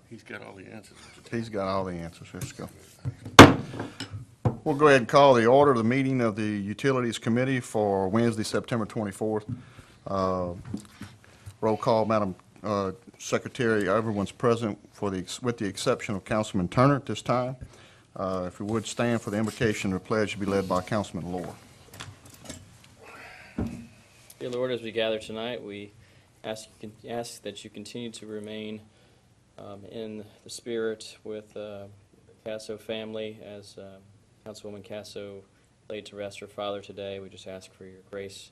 He's got all the answers. He's got all the answers. Let's go. We'll go ahead and call the order of the meeting of the Utilities Committee for Wednesday, September 24th. Roll call, Madam Secretary. Everyone's present with the exception of Councilman Turner at this time. If we would stand for the invocation, the pledge should be led by Councilman Lohr. Dear Lord, as we gather tonight, we ask that you continue to remain in the spirit with the Casso family as Councilwoman Casso laid to rest her father today. We just ask for your grace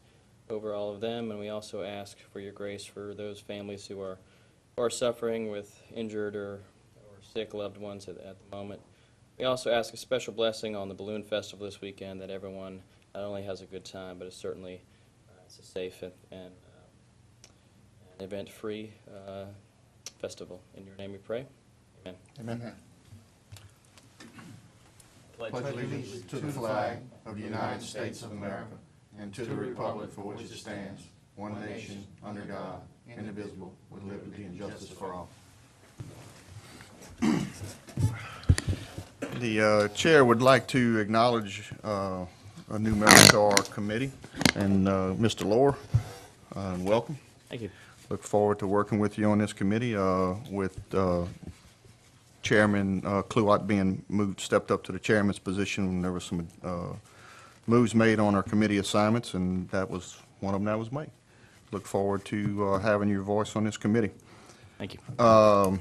over all of them, and we also ask for your grace for those families who are suffering with injured or sick loved ones at the moment. We also ask a special blessing on the Balloon Festival this weekend, that everyone not only has a good time, but it's certainly it's a safe and event-free festival. In your name we pray. Amen. Amen. Pledge allegiance to the flag of the United States of America and to the republic for which it stands, one nation, under God, indivisible, with liberty and justice for all. The chair would like to acknowledge a new member to our committee, and Mr. Lohr, welcome. Thank you. Look forward to working with you on this committee, with Chairman Kluwat being stepped up to the chairman's position. There were some moves made on our committee assignments, and that was one of them that was made. Look forward to having your voice on this committee. Thank you.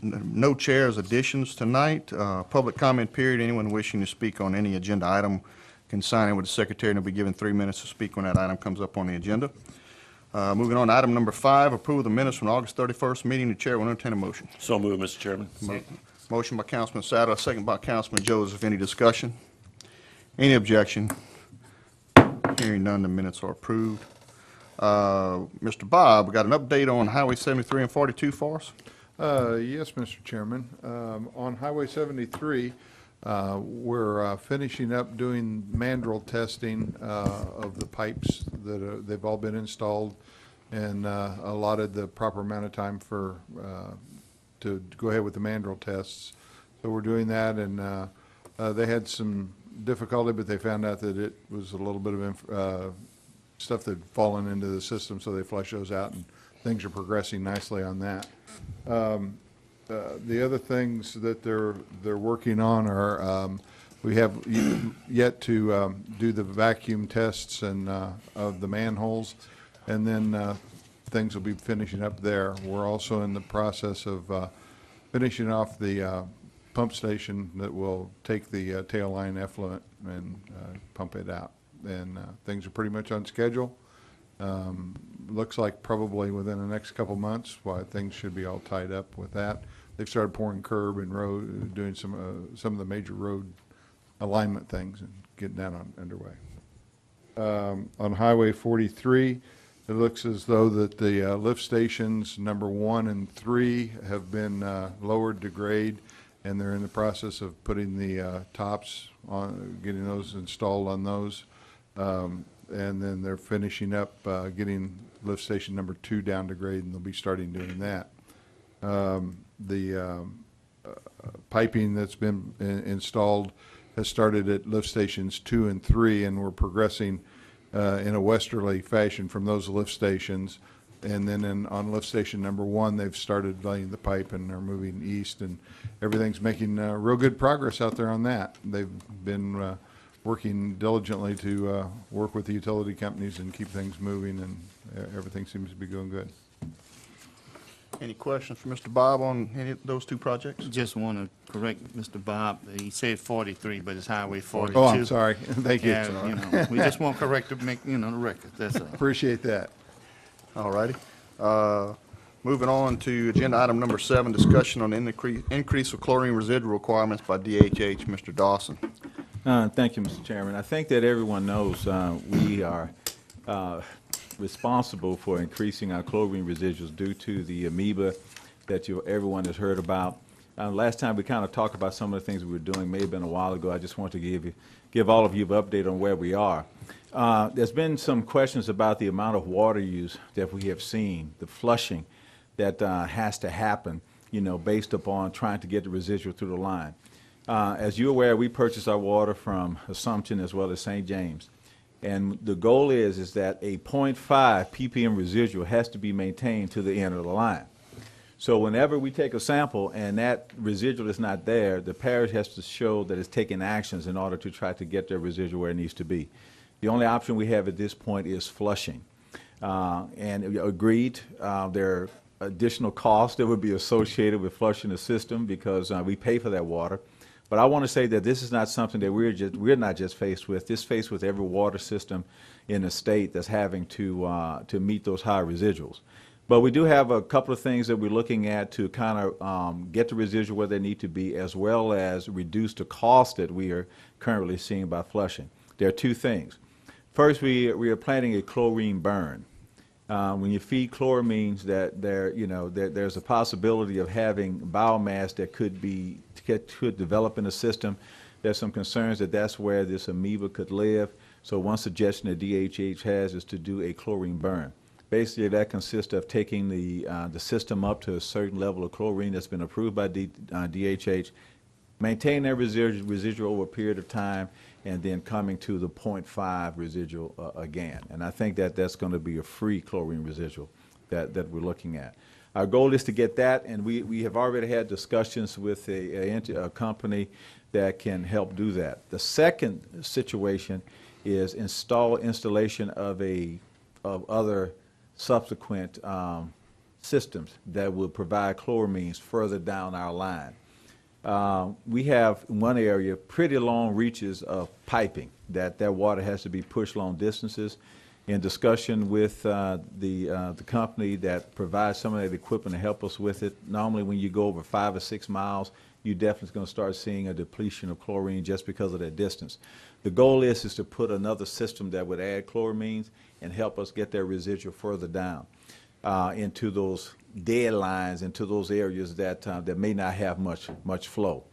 No chairs additions tonight. Public comment period. Anyone wishing to speak on any agenda item can sign in with the secretary, and they'll be given 3 minutes to speak when that item comes up on the agenda. Moving on to item number 5, approval of the minutes from August 31st meeting. The chair will entertain a motion. So moved, Mr. Chairman. Motion by Councilman Saddle, second by Councilman Joseph. Any discussion? Any objection? Hearing none, the minutes are approved. Mr. Bob, we got an update on Highway 73 and 42 for us? Yes, Mr. Chairman. On Highway 73, we're finishing up doing mandrel testing of the pipes that they've all been installed, and allotted the proper amount of time for to go ahead with the mandrel tests. So we're doing that, and they had some difficulty, but they found out that it was a little bit of stuff that had fallen into the system, so they flushed those out, and things are progressing nicely on that. The other things that they're working on are we have yet to do the vacuum tests and of the manholes, and then things will be finishing up there. We're also in the process of finishing off the pump station that will take the tail line effluent and pump it out. And things are pretty much on schedule. Looks like probably within the next couple months, things should be all tied up with that. They've started pouring curb and road, doing some of the major road alignment things and getting that underway. On Highway 43, it looks as though that the lift stations number 1 and 3 have been lowered to grade, and they're in the process of putting the tops on, getting those installed on those. And then they're finishing up getting lift station number 2 down to grade, and they'll be starting doing that. The piping that's been installed has started at lift stations 2 and 3, and we're progressing in a westerly fashion from those lift stations. And then on lift station number 1, they've started laying the pipe and are moving east, and everything's making real good progress out there on that. They've been working diligently to work with the utility companies and keep things moving, and everything seems to be going good. Any questions for Mr. Bob on any of those 2 projects? Just want to correct Mr. Bob. He said 43, but it's Highway 42. Oh, I'm sorry. Thank you. Yeah, you know, we just want to correct to make, the record. That's all. Appreciate that. All righty. Moving on to agenda item number 7, discussion on the increase of chlorine residual requirements by DHH. Mr. Dawson. Thank you, Mr. Chairman. I think that everyone knows we are responsible for increasing our chlorine residuals due to the amoeba that everyone has heard about. Last time we kind of talked about some of the things we were doing, may have been a while ago. I just want to give all of you an update on where we are. There's been some questions about the amount of water use that we have seen, the flushing that has to happen based upon trying to get the residual through the line. As you're aware, we purchase our water from Ascension as well as St. James. And the goal is that a 0.5 ppm residual has to be maintained to the end of the line. So whenever we take a sample and that residual is not there, the parish has to show that it's taking actions in order to try to get their residual where it needs to be. The only option we have at this point is flushing. And agreed, there are additional costs that would be associated with flushing the system because we pay for that water. But I want to say that this is not something that we're not just faced with. This is faced with every water system in the state that's having to meet those high residuals. But we do have a couple of things that we're looking at to kind of get the residual where they need to be, as well as reduce the cost that we are currently seeing by flushing. There are two things. First, we are planning a chlorine burn. When you feed chloramines, there's a possibility of having biomass that could develop in the system. There's some concerns that that's where this amoeba could live. So one suggestion that DHH has is to do a chlorine burn. Basically, that consists of taking the system up to a certain level of chlorine that's been approved by DHH, maintain that residual over a period of time, and then coming to the 0.5 residual again. And I think that that's going to be a free chlorine residual that we're looking at. Our goal is to get that, and we have already had discussions with a company that can help do that. The second situation is installation of other subsequent systems that will provide chloramines further down our line. We have in one area pretty long reaches of piping that water has to be pushed long distances. In discussion with the company that provides some of that equipment to help us with it, normally when you go over 5 or 6 miles, you definitely going to start seeing a depletion of chlorine just because of that distance. The goal is to put another system that would add chloramines and help us get that residual further down into those dead lines, into those areas that may not have much flow.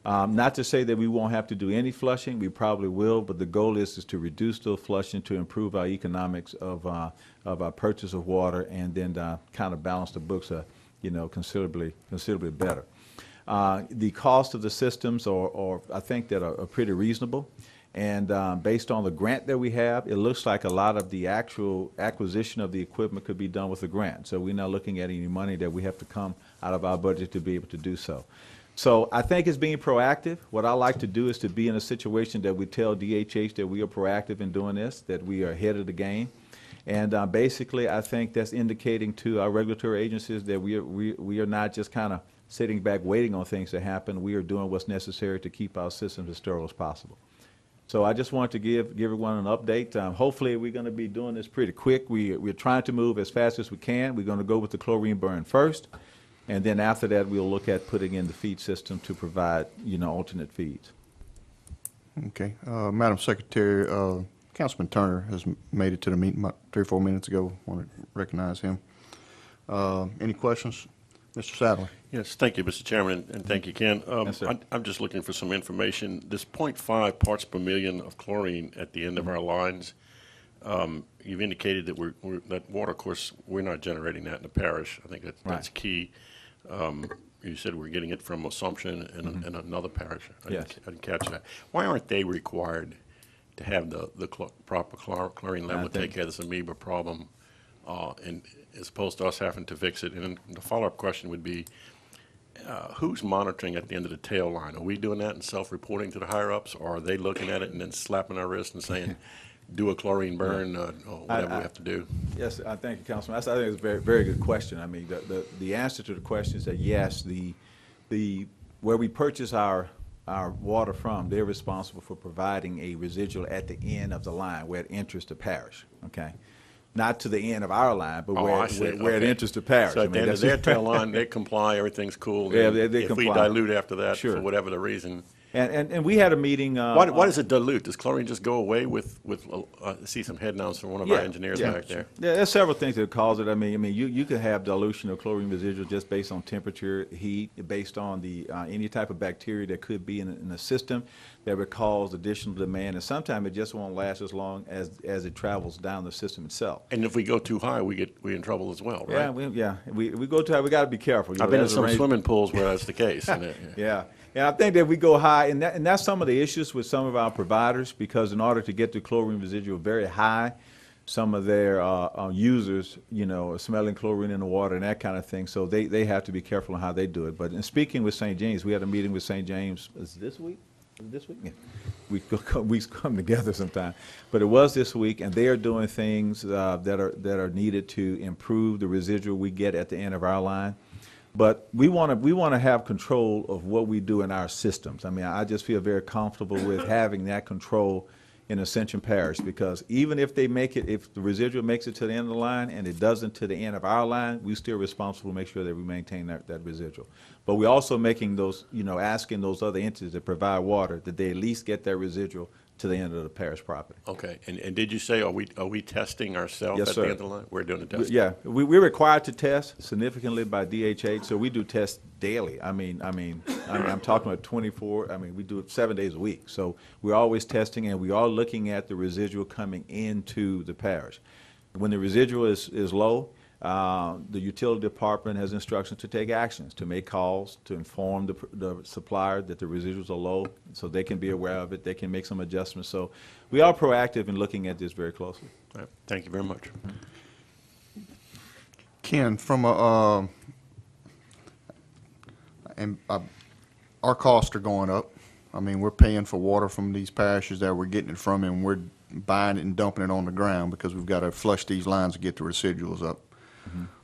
Not to say that we won't have to do any flushing, we probably will, but the goal is to reduce those flushing to improve our economics of our purchase of water, and then kind of balance the books considerably better. The cost of the systems are I think that are pretty reasonable. And based on the grant that we have, it looks like a lot of the actual acquisition of the equipment could be done with the grant. So we're not looking at any money that we have to come out of our budget to be able to do so. So I think it's being proactive. What I like to do is to be in a situation that we tell DHH that we are proactive in doing this, that we are ahead of the game. And basically, I think that's indicating to our regulatory agencies that we are not just kind of sitting back waiting on things to happen. We are doing what's necessary to keep our systems as sterile as possible. So I just wanted to give everyone an update. Hopefully we're going to be doing this pretty quick. We're trying to move as fast as we can. We're going to go with the chlorine burn first, and then after that we'll look at putting in the feed system to provide alternate feeds. Okay, Madam Secretary, Councilman Turner has made it to the meeting about 3 or 4 minutes ago. Want to recognize him. Any questions, Mr. Sadler? Yes, thank you, Mr. Chairman, and thank you, Ken. Yes, sir. I'm just looking for some information. This 0.5 parts per million of chlorine at the end of our lines, you've indicated that that water, of course, we're not generating that in the parish. I think that's key. You said we're getting it from Assumption and another parish. I didn't catch that. Why aren't they required to have the proper chlorine level to take care of this amoeba problem, and as opposed to us having to fix it? And the follow-up question would be, who's monitoring at the end of the tail line? Are we doing that and self-reporting to the higher-ups, or are they looking at it and then slapping our wrist and saying, do a chlorine burn, or whatever we have to do? Yes, I thank you, Councilman. I think it's a very, very good question. I mean, the answer to the question is that yes, where we purchase our water from, they're responsible for providing a residual at the end of the line where it enters the parish. Okay. Not to the end of our line, but where it enters the parish. So at the end of their tail line, they comply, everything's cool. Yeah, they if comply. we dilute after that, Sure. for whatever the reason, And we had a meeting. Why does it dilute? Does chlorine just go away with I see some head nods from one of our engineers back there. Yeah, there's several things that cause it. I mean, you could have dilution of chlorine residual just based on temperature, heat, based on the any type of bacteria that could be in the system that would cause additional demand, and sometimes it just won't last as long as it travels down the system itself. And if we go too high, we in trouble as well, right? We go too high. We got to be careful. I've been in some swimming pools where that's the case. Yeah. And I think that we go high, and that's some of the issues with some of our providers, because in order to get the chlorine residual very high, some of their users, are smelling chlorine in the water and that kind of thing. So they have to be careful on how they do it. But in speaking with St. James, we had a meeting with St. James, is it this week? This week? Yeah. We come together sometime. But it was this week, and they are doing things that are needed to improve the residual we get at the end of our line. But we want to have control of what we do in our systems. I mean, I just feel very comfortable with having that control in Ascension Parish, because even if they make it, if the residual makes it to the end of the line and it doesn't to the end of our line, we still responsible to make sure that we maintain that residual. But we're also making those, asking those other entities that provide water that they at least get their residual to the end of the parish property. Okay, and did you say, are we testing ourselves Yes, at sir. the end of the line? We're doing the testing? Yeah, we're required to test significantly by DHH, so we do tests daily. I'm talking about 24. We do it 7 days a week. So we're always testing, and we are looking at the residual coming into the parish. When the residual is low, the utility department has instructions to take actions, to make calls, to inform the supplier that the residuals are low, so they can be aware of it. They can make some adjustments. So we are proactive in looking at this very closely. All right, thank you very much. Ken, from our costs are going up. I mean, we're paying for water from these parishes that we're getting it from, and we're buying it and dumping it on the ground because we've got to flush these lines to get the residuals up.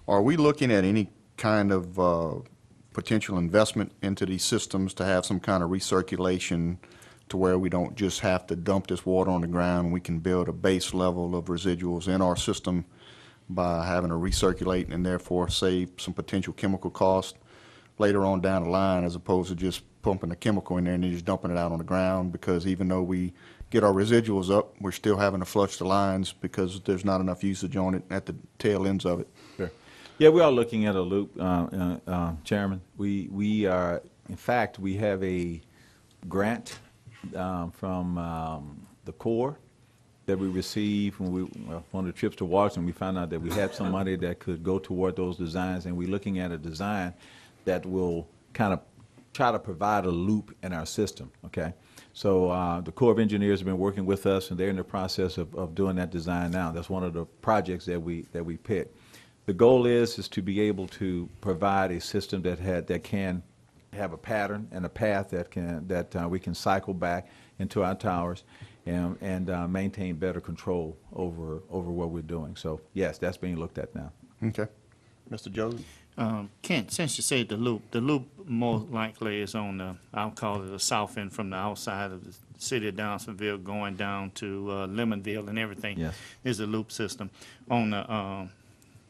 Are we looking at any kind of potential investment into these systems to have some kind of recirculation to where we don't just have to dump this water on the ground? We can build a base level of residuals in our system by having to recirculate and therefore save some potential chemical cost later on down the line, as opposed to just pumping the chemical in there and then just dumping it out on the ground, because even though we get our residuals up, we're still having to flush the lines because there's not enough usage on it at the tail ends of it. Sure. Yeah, we are looking at a loop, Chairman. We are, in fact, we have a grant from the Corps that we received when one of the trips to Washington. We found out that we had some money that could go toward those designs, and we're looking at a design that will kind of try to provide a loop in our system, okay? So the Corps of Engineers have been working with us, and they're in the process of doing that design now. That's one of the projects that we picked. The goal is to be able to provide a system that can have a pattern and a path that we can cycle back into our towers and maintain better control over what we're doing. So yes, that's being looked at now. Okay. Mr. Joseph? Kent, since you said the loop most likely is on the, I'll call it the south end from the outside of the city of Donaldsonville going down to Lemonville and everything. Yes. Is a loop system. On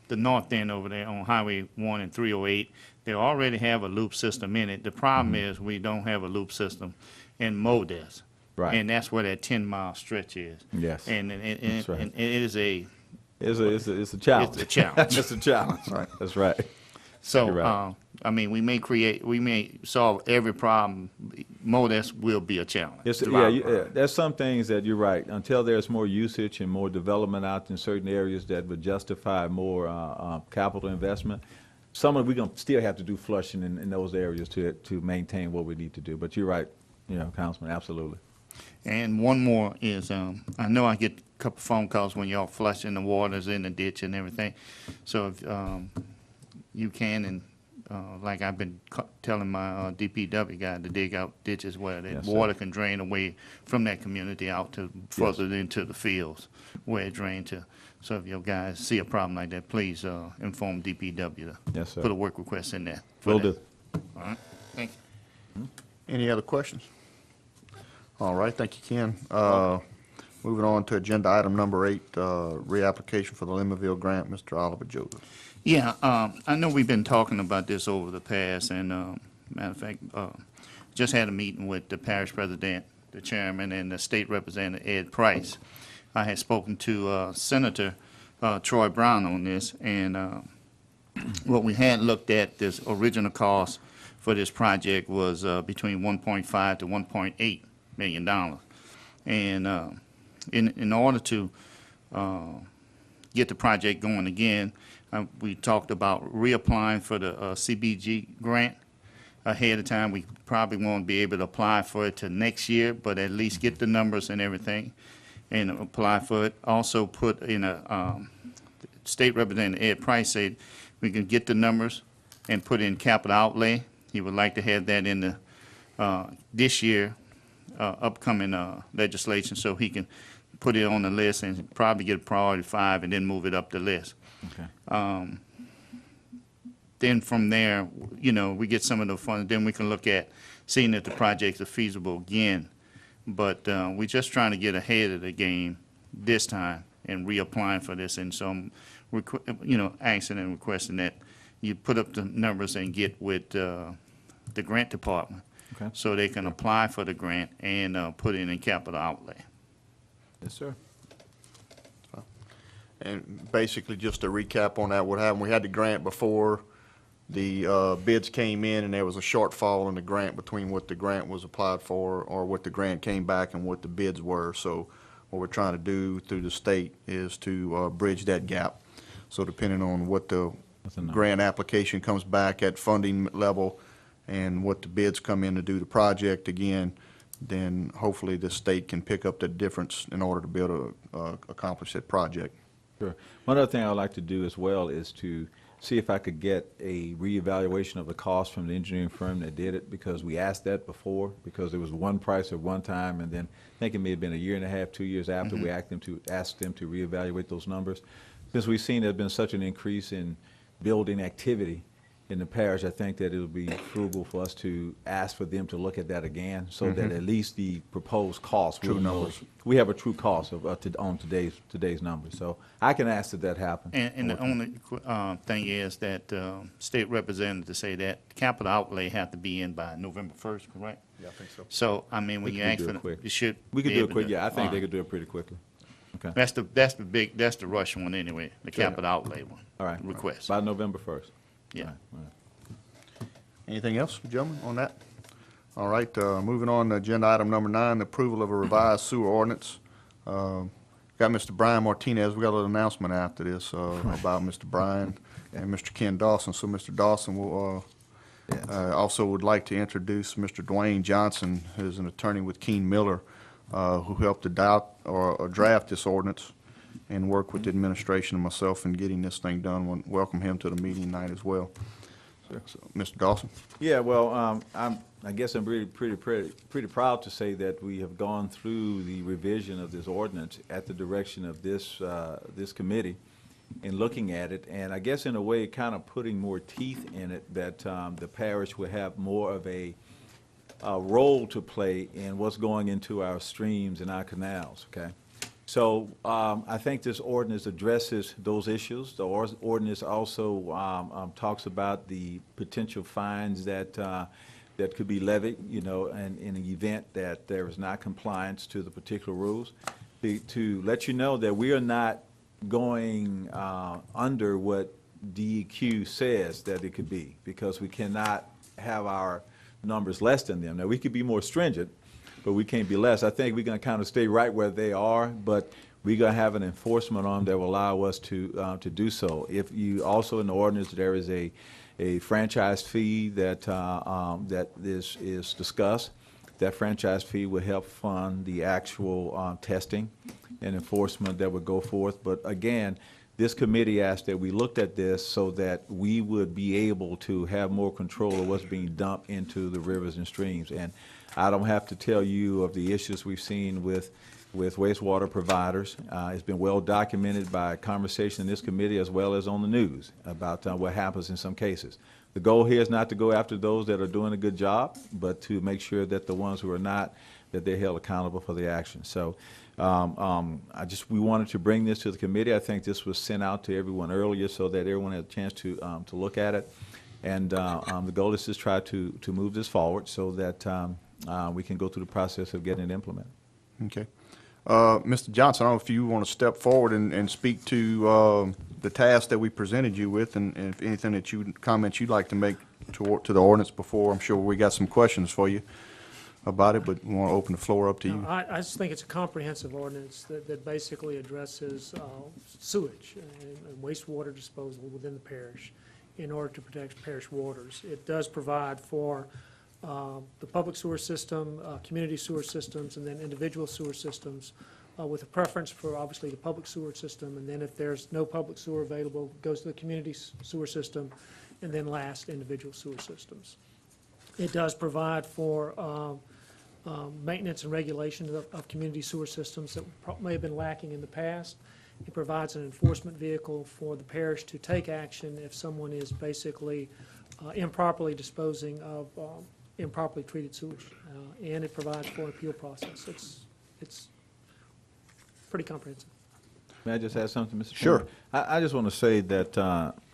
the north end over there on Highway 1 and 308, they already have a loop system in it. The problem is we don't have a loop system in Modes. Right. And that's where that 10-mile stretch is. Yes. And That's right. it is a It's a challenge. It's a challenge. It's a challenge. Right. That's right. So, You're right. we may solve every problem. Modes will be a challenge. There's some things that you're right. Until there's more usage and more development out in certain areas that would justify more capital investment, we're going to still have to do flushing in those areas to maintain what we need to do. But you're right, Councilman, absolutely. And one more is, I know I get a couple phone calls when y'all flushing the waters in the ditch and everything. So if you can, and like I've been telling my DPW guy to dig out ditches where that Yes, water sir. can drain away from that community out to further into the fields where it drains to. So if your guys see a problem like that, please inform DPW to Yes, sir. put a work request in there. for Will that. do. All right, thank you. Any other questions? All right, thank you, Ken. Moving on to agenda item number 8, reapplication for the Lemonville grant, Mr. Oliver Joseph. Yeah, I know we've been talking about this over the past, and matter of fact, just had a meeting with the parish president, the chairman, and the state representative, Ed Price. I had spoken to Senator Troy Brown on this, and what we had looked at, this original cost for this project was between $1.5 to $1.8 million. And in order to get the project going again, we talked about reapplying for the CBG grant ahead of time. We probably won't be able to apply for it till next year, but at least get the numbers and everything and apply for it. Also put in a, State Representative Ed Price said we can get the numbers and put in capital outlay. He would like to have that in the, this year, upcoming legislation, so he can put it on the list and probably get a priority 5 and then move it up the list. Okay. Then from there, you know, we get some of the funds, then we can look at seeing if the projects are feasible again. But we're just trying to get ahead of the game this time and reapplying for this. And so I'm, you know, asking and requesting that you put up the numbers and get with the grant department. Okay. So they can apply for the grant and put it in capital outlay. Yes, sir. And basically, just to recap on that, what happened, we had the grant before, the bids came in, and there was a shortfall in the grant between what the grant was applied for, or what the grant came back and what the bids were. So what we're trying to do through the state is to bridge that gap. So depending on what the grant application comes back at funding level and what the bids come in to do the project again, then hopefully the state can pick up the difference in order to be able to accomplish that project. Sure. One other thing I would like to do as well is to see if I could get a reevaluation of the cost from the engineering firm that did it, because we asked that before, because it was one price at one time, and then I think it may have been a year and a half, 2 years after we asked them to reevaluate those numbers. Since we've seen there's been such an increase in building activity in the parish, I think that it would be frugal for us to ask for them to look at that again, so that at least the proposed cost, True numbers. we have a true cost of on today's numbers. So I can ask that happen. And the only thing is that state representative say that capital outlay have to be in by November 1st, correct? Yeah, I think so. So, I mean, when We you could ask do for, it quick. you should. We could be do able it quick, to- yeah, I think they all could do it pretty quickly. Okay, right. That's the rush one anyway, the Sure. capital outlay one. all right. Request. By November 1st. Yeah. All right, all right. Anything else, gentlemen, on that? All right, moving on to agenda item number 9, the approval of a revised sewer ordinance. Got Mr. Brian Martinez. We got a little announcement after this about Mr. Brian and Mr. Ken Dawson. So Mr. Dawson will also would like to introduce Mr. Dwayne Johnson, who's an attorney with Keene Miller, who helped to draft this ordinance and work with the administration and myself in getting this thing done. Want to welcome him to the meeting tonight as well. So, Mr. Dawson? Yeah, well, I guess I'm really pretty proud to say that we have gone through the revision of this ordinance at the direction of this committee in looking at it, and I guess in a way kind of putting more teeth in it, that the parish will have more of a role to play in what's going into our streams and our canals, okay? So I think this ordinance addresses those issues. The ordinance also talks about the potential fines that could be levied, you know, and in the event that there is not compliance to the particular rules. To let you know that we are not going under what DEQ says that it could be, because we cannot have our numbers less than them. Now, we could be more stringent, but we can't be less. I think we're going to kind of stay right where they are, but we're going to have an enforcement on them that will allow us to do so. If you also in the ordinance, there is a franchise fee that that is discussed. That franchise fee will help fund the actual testing and enforcement that would go forth. But again, this committee asked that we looked at this so that we would be able to have more control of what's being dumped into the rivers and streams. And I don't have to tell you of the issues we've seen with wastewater providers. It's been well documented by conversation in this committee as well as on the news about what happens in some cases. The goal here is not to go after those that are doing a good job, but to make sure that the ones who are not, that they're held accountable for the action. So we wanted to bring this to the committee. I think this was sent out to everyone earlier so that everyone had a chance to look at it. And the goal is to try to move this forward so that we can go through the process of getting it implemented. Okay. Mr. Johnson, I don't know if you want to step forward and speak to the task that we presented you with, and if anything that comments you'd like to make to the ordinance before. I'm sure we got some questions for you about it, but we want to open the floor up to you. No, I just think it's a comprehensive ordinance that basically addresses sewage and wastewater disposal within the parish in order to protect parish waters. It does provide for the public sewer system, community sewer systems, and then individual sewer systems, with a preference for obviously the public sewer system, and then if there's no public sewer available, goes to the community sewer system, and then last, individual sewer systems. It does provide for maintenance and regulation of community sewer systems that may have been lacking in the past. It provides an enforcement vehicle for the parish to take action if someone is basically improperly disposing of improperly treated sewage, and it provides for an appeal process. It's pretty comprehensive. May I just add something, Mr. Sure. Chairman? I just want to say that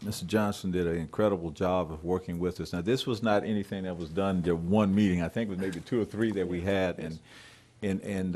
Mr. Johnson did an incredible job of working with us. Now, this was not anything that was done in one meeting. I think it was maybe 2 or 3 that we had in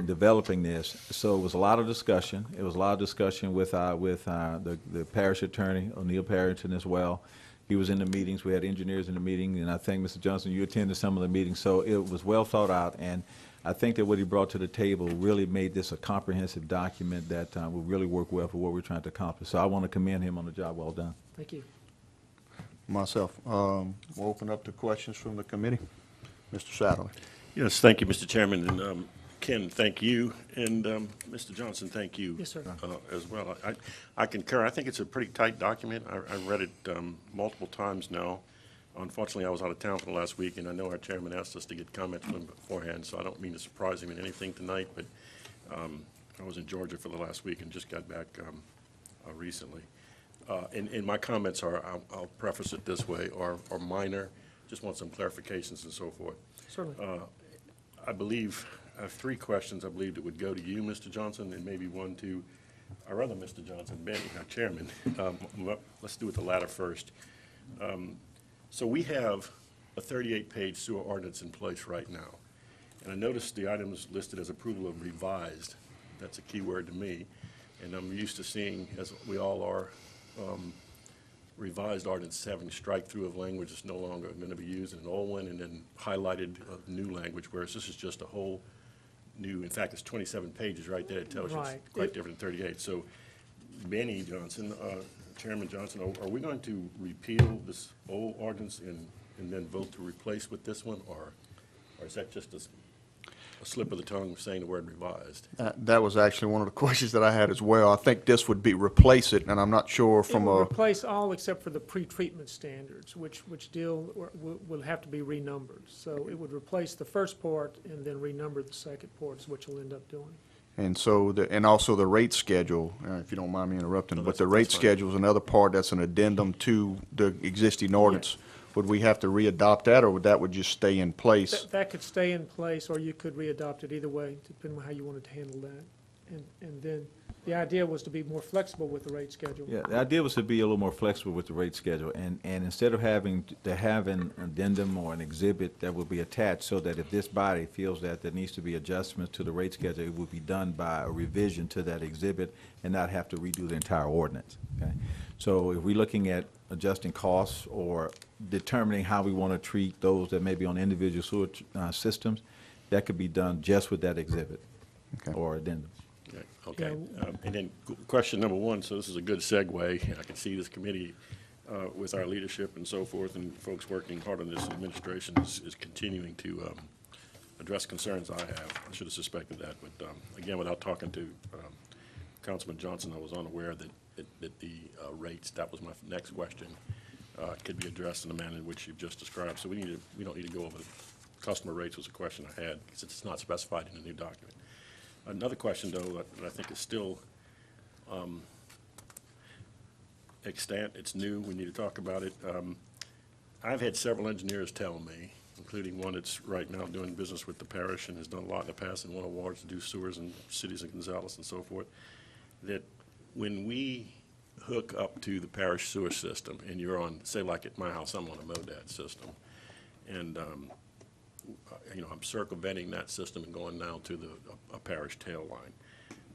developing this. So it was a lot of discussion. It was a lot of discussion with the parish attorney, O'Neill Parrington, as well. He was in the meetings. We had engineers in the meeting, and I think, Mr. Johnson, you attended some of the meetings. So it was well thought out, and I think that what he brought to the table really made this a comprehensive document that will really work well for what we're trying to accomplish. So I want to commend him on the job well done. Thank you. Myself, we'll open up to questions from the committee. Mr. Satterley. Yes, thank you, Mr. Chairman, and Ken, thank you, and Mr. Johnson, thank you. Yes, sir. As well. I concur. I think it's a pretty tight document. I read it multiple times now. Unfortunately, I was out of town for the last week, and I know our chairman asked us to get comments from him beforehand, so I don't mean to surprise him in anything tonight, but I was in Georgia for the last week and just got back recently. And my comments are, I'll preface it this way, are minor, just want some clarifications and so forth. Certainly. I believe, I have 3 questions I believe that would go to you, Mr. Johnson, and maybe one to, or rather, Mr. Johnson, Benny, our chairman. Let's do it the latter first. So we have a 38-page sewer ordinance in place right now. And I noticed the items listed as approval of revised. That's a key word to me. And I'm used to seeing, as we all are, revised ordinance having strike-through of language that's no longer going to be used in an old one and then highlighted new language, whereas this is just a whole new, in fact, it's 27 pages right there. It tells you it's Right. quite different than 38. So, Benny Johnson, Chairman Johnson, are we going to repeal this old ordinance and then vote to replace with this one, or is that just a slip of the tongue saying the word revised? That was actually one of the questions that I had as well. I think this would replace it, and I'm not sure from It will a, replace all except for the pre-treatment standards, which will have to be renumbered. So it would replace the first part and then renumber the second part, which will end up doing. and so, and also the rate schedule, if you don't mind me interrupting, No, but the rate that's fine. schedule is another part that's an addendum to the existing ordinance. Would we have to re-adopt that, or would just stay in place? That could stay in place, or you could re-adopt it either way, depending on how you wanted to handle that. And then the idea was to be more flexible with the rate schedule. Yeah, the idea was to be a little more flexible with the rate schedule, and instead of having to have an addendum or an exhibit that will be attached, so that if this body feels that there needs to be adjustments to the rate schedule, it will be done by a revision to that exhibit and not have to redo the entire ordinance, okay? So if we're looking at adjusting costs or determining how we want to treat those that may be on individual sewer systems, that could be done just with that exhibit Okay. or addendum. Okay. And then question number 1, so this is a good segue. I can see this committee with our leadership and so forth, and folks working hard on this administration is continuing to address concerns I have. I should have suspected that, but again, without talking to Councilman Johnson, I was unaware that the rates, that was my next question, could be addressed in the manner in which you've just described. So we don't need to go over the customer rates was a question I had, because it's not specified in the new document. Another question, though, that I think is still extant, it's new, we need to talk about it. I've had several engineers tell me, including one that's right now doing business with the parish and has done a lot in the past and won awards to do sewers in cities in Gonzales and so forth, that when we hook up to the parish sewer system, and you're on, say like at my house, I'm on a MODAD system, and, I'm circumventing that system and going down to a parish tail line.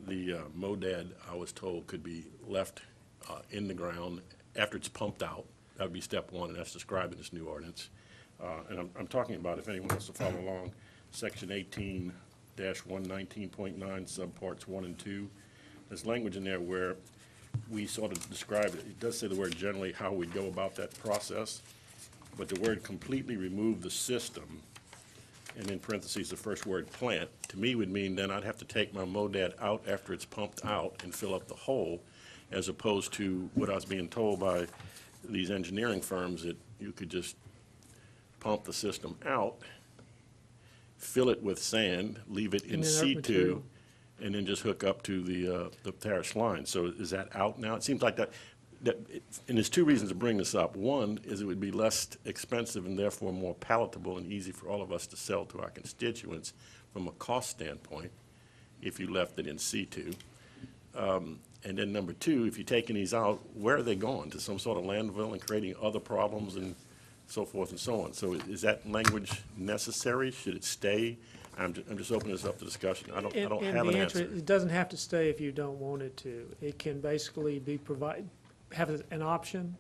The MODAD, I was told, could be left in the ground after it's pumped out. That would be step one, and that's described in this new ordinance. And I'm talking about, if anyone wants to follow along, section 18-119.9, subparts 1 and 2. There's language in there where we sort of describe it. It does say the word generally, how we go about that process, but the word completely remove the system, and in parentheses, the first word plant, to me would mean then I'd have to take my MODAD out after it's pumped out and fill up the hole, as opposed to what I was being told by these engineering firms, that you could just pump the system out, fill it with sand, leave it in And inert C2, material. and then just hook up to the parish line. So is that out now? It seems like that, and there's two reasons to bring this up. One is it would be less expensive and therefore more palatable and easy for all of us to sell to our constituents from a cost standpoint if you left it in C2. And then number two, if you're taking these out, where are they going? To some sort of landfill and creating other problems and so forth and so on. So is that language necessary? Should it stay? I'm just opening this up to discussion. I don't And have an the answer. it doesn't have to stay if you don't want it to. It can basically be have an option.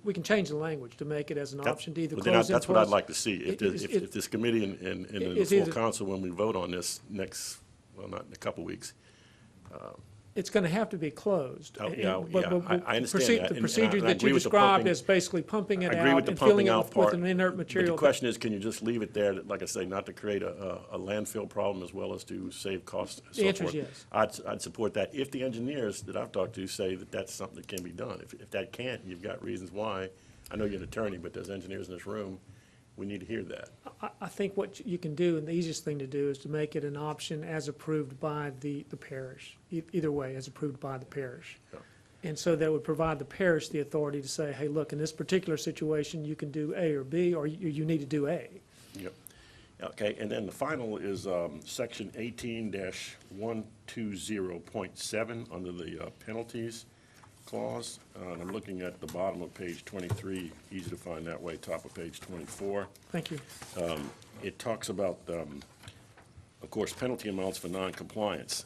We can change the language to make it as an option to either Well, close then in that's what I'd place. like to see. If this committee and the It's full either- council, when we vote on this next, well, not in a couple of weeks. It's going to have to be closed. Oh, And- yeah, but- yeah, but I understand proceed- that, The and procedure I that agree you with the described pumping. is basically pumping it I agree with out the and filling pumping it out with part. an inert But material. the question is, can you just leave it there, like I say, not to create a landfill problem as well as to save costs and so The answer is forth? yes. I'd support that if the engineers that I've talked to say that that's something that can be done. If that can't, you've got reasons why. I know you're an attorney, but there's engineers in this room. We need to hear that. I think what you can do, and the easiest thing to do, is to make it an option as approved by the parish. Either way, as approved by the parish. Yeah. And so that would provide the parish the authority to say, hey, look, in this particular situation, you can do A or B, or you need to do A. Yep. Okay, and then the final is section 18-120.7 under the penalties clause. And I'm looking at the bottom of page 23, easy to find that way, top of page 24. Thank you. It talks about, of course, penalty amounts for noncompliance.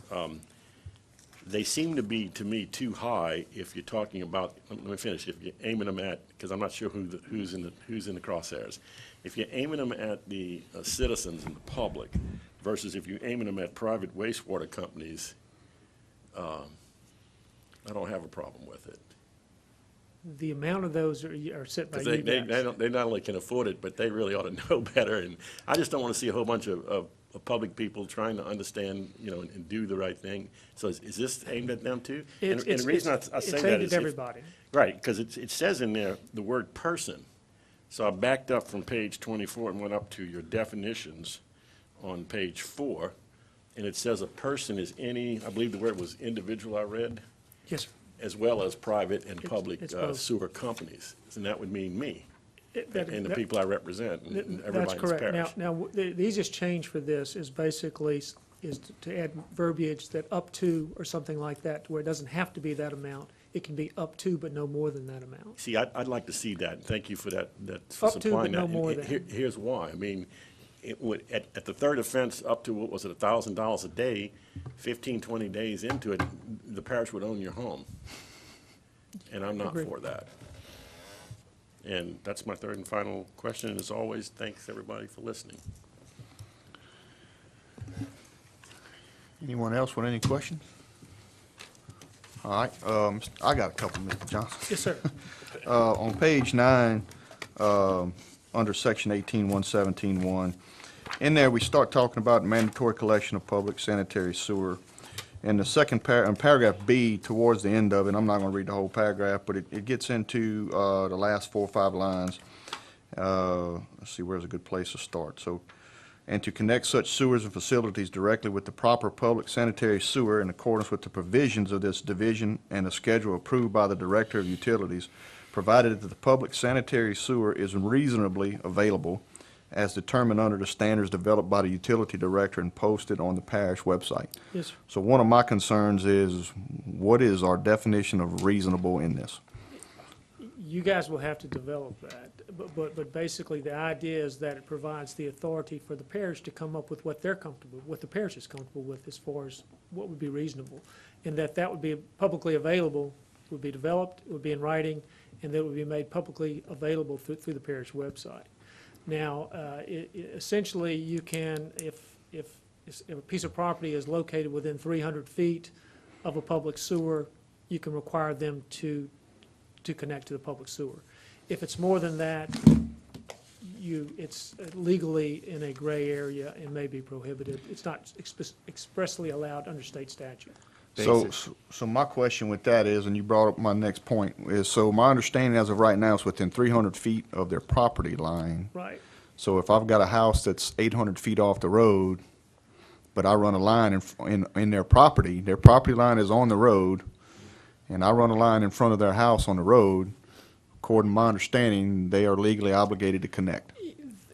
They seem to be, to me, too high if you're talking about, let me finish, if you're aiming them at, because I'm not sure who's in the crosshairs. If you're aiming them at the citizens and the public versus if you're aiming them at private wastewater companies, I don't have a problem with it. The amount of those are set by Because you they guys. not only can afford it, but they really ought to know better. And I just don't want to see a whole bunch of public people trying to understand, and do the right thing. So is this aimed at them too? And the reason I say that is It's aimed at everybody. right, because it says in there the word person. So I backed up from page 24 and went up to your definitions on page 4, and it says a person is any, I believe the word was individual I read, Yes, sir. as well as private and public it's both. sewer companies. And that would mean me That- and the that- people I represent and everybody in That's this correct. parish. Now, the easiest change for this is basically to add verbiage that up to or something like that, where it doesn't have to be that amount. It can be up to, but no more than that amount. See, I'd like to see that. Thank you for that, for Up to, supplying but that. no more And than. Here's why. I mean, it would, at the third offense, up to, what was it, $1,000 a day, 15, 20 days into it, the parish would own your home. And I'm not Agreed. for that. And that's my third and final question. And as always, thanks, everybody, for listening. Anyone else with any questions? All right, I got a couple, Mr. Johnson. Yes, sir. On page 9, under section 18-117-1, in there, we start talking about mandatory collection of public sanitary sewer. In the second in paragraph B, towards the end of it, I'm not gonna read the whole paragraph, but it gets into, the last 4 or 5 lines. Let's see, where's a good place to start? So, and to connect such sewers and facilities directly with the proper public sanitary sewer in accordance with the provisions of this division and a schedule approved by the Director of Utilities, provided that the public sanitary sewer is reasonably available as determined under the standards developed by the utility director and posted on the parish website. Yes, sir. So one of my concerns is, what is our definition of reasonable in this? You guys will have to develop that, but basically the idea is that it provides the authority for the parish to come up with what they're comfortable, what the parish is comfortable with as far as what would be reasonable. And that would be publicly available, would be developed, it would be in writing, and that would be made publicly available through the parish website. Now, essentially, you can, if a piece of property is located within 300 feet of a public sewer, you can require them to connect to the public sewer. If it's more than that, it's legally in a gray area and may be prohibited. It's not expressly allowed under state statute. So my question with that is, and you brought up my next point, is, so my understanding as of right now is within 300 feet of their property line. Right. So if I've got a house that's 800 feet off the road, but I run a line in their property line is on the road, and I run a line in front of their house on the road, according to my understanding, they are legally obligated to connect.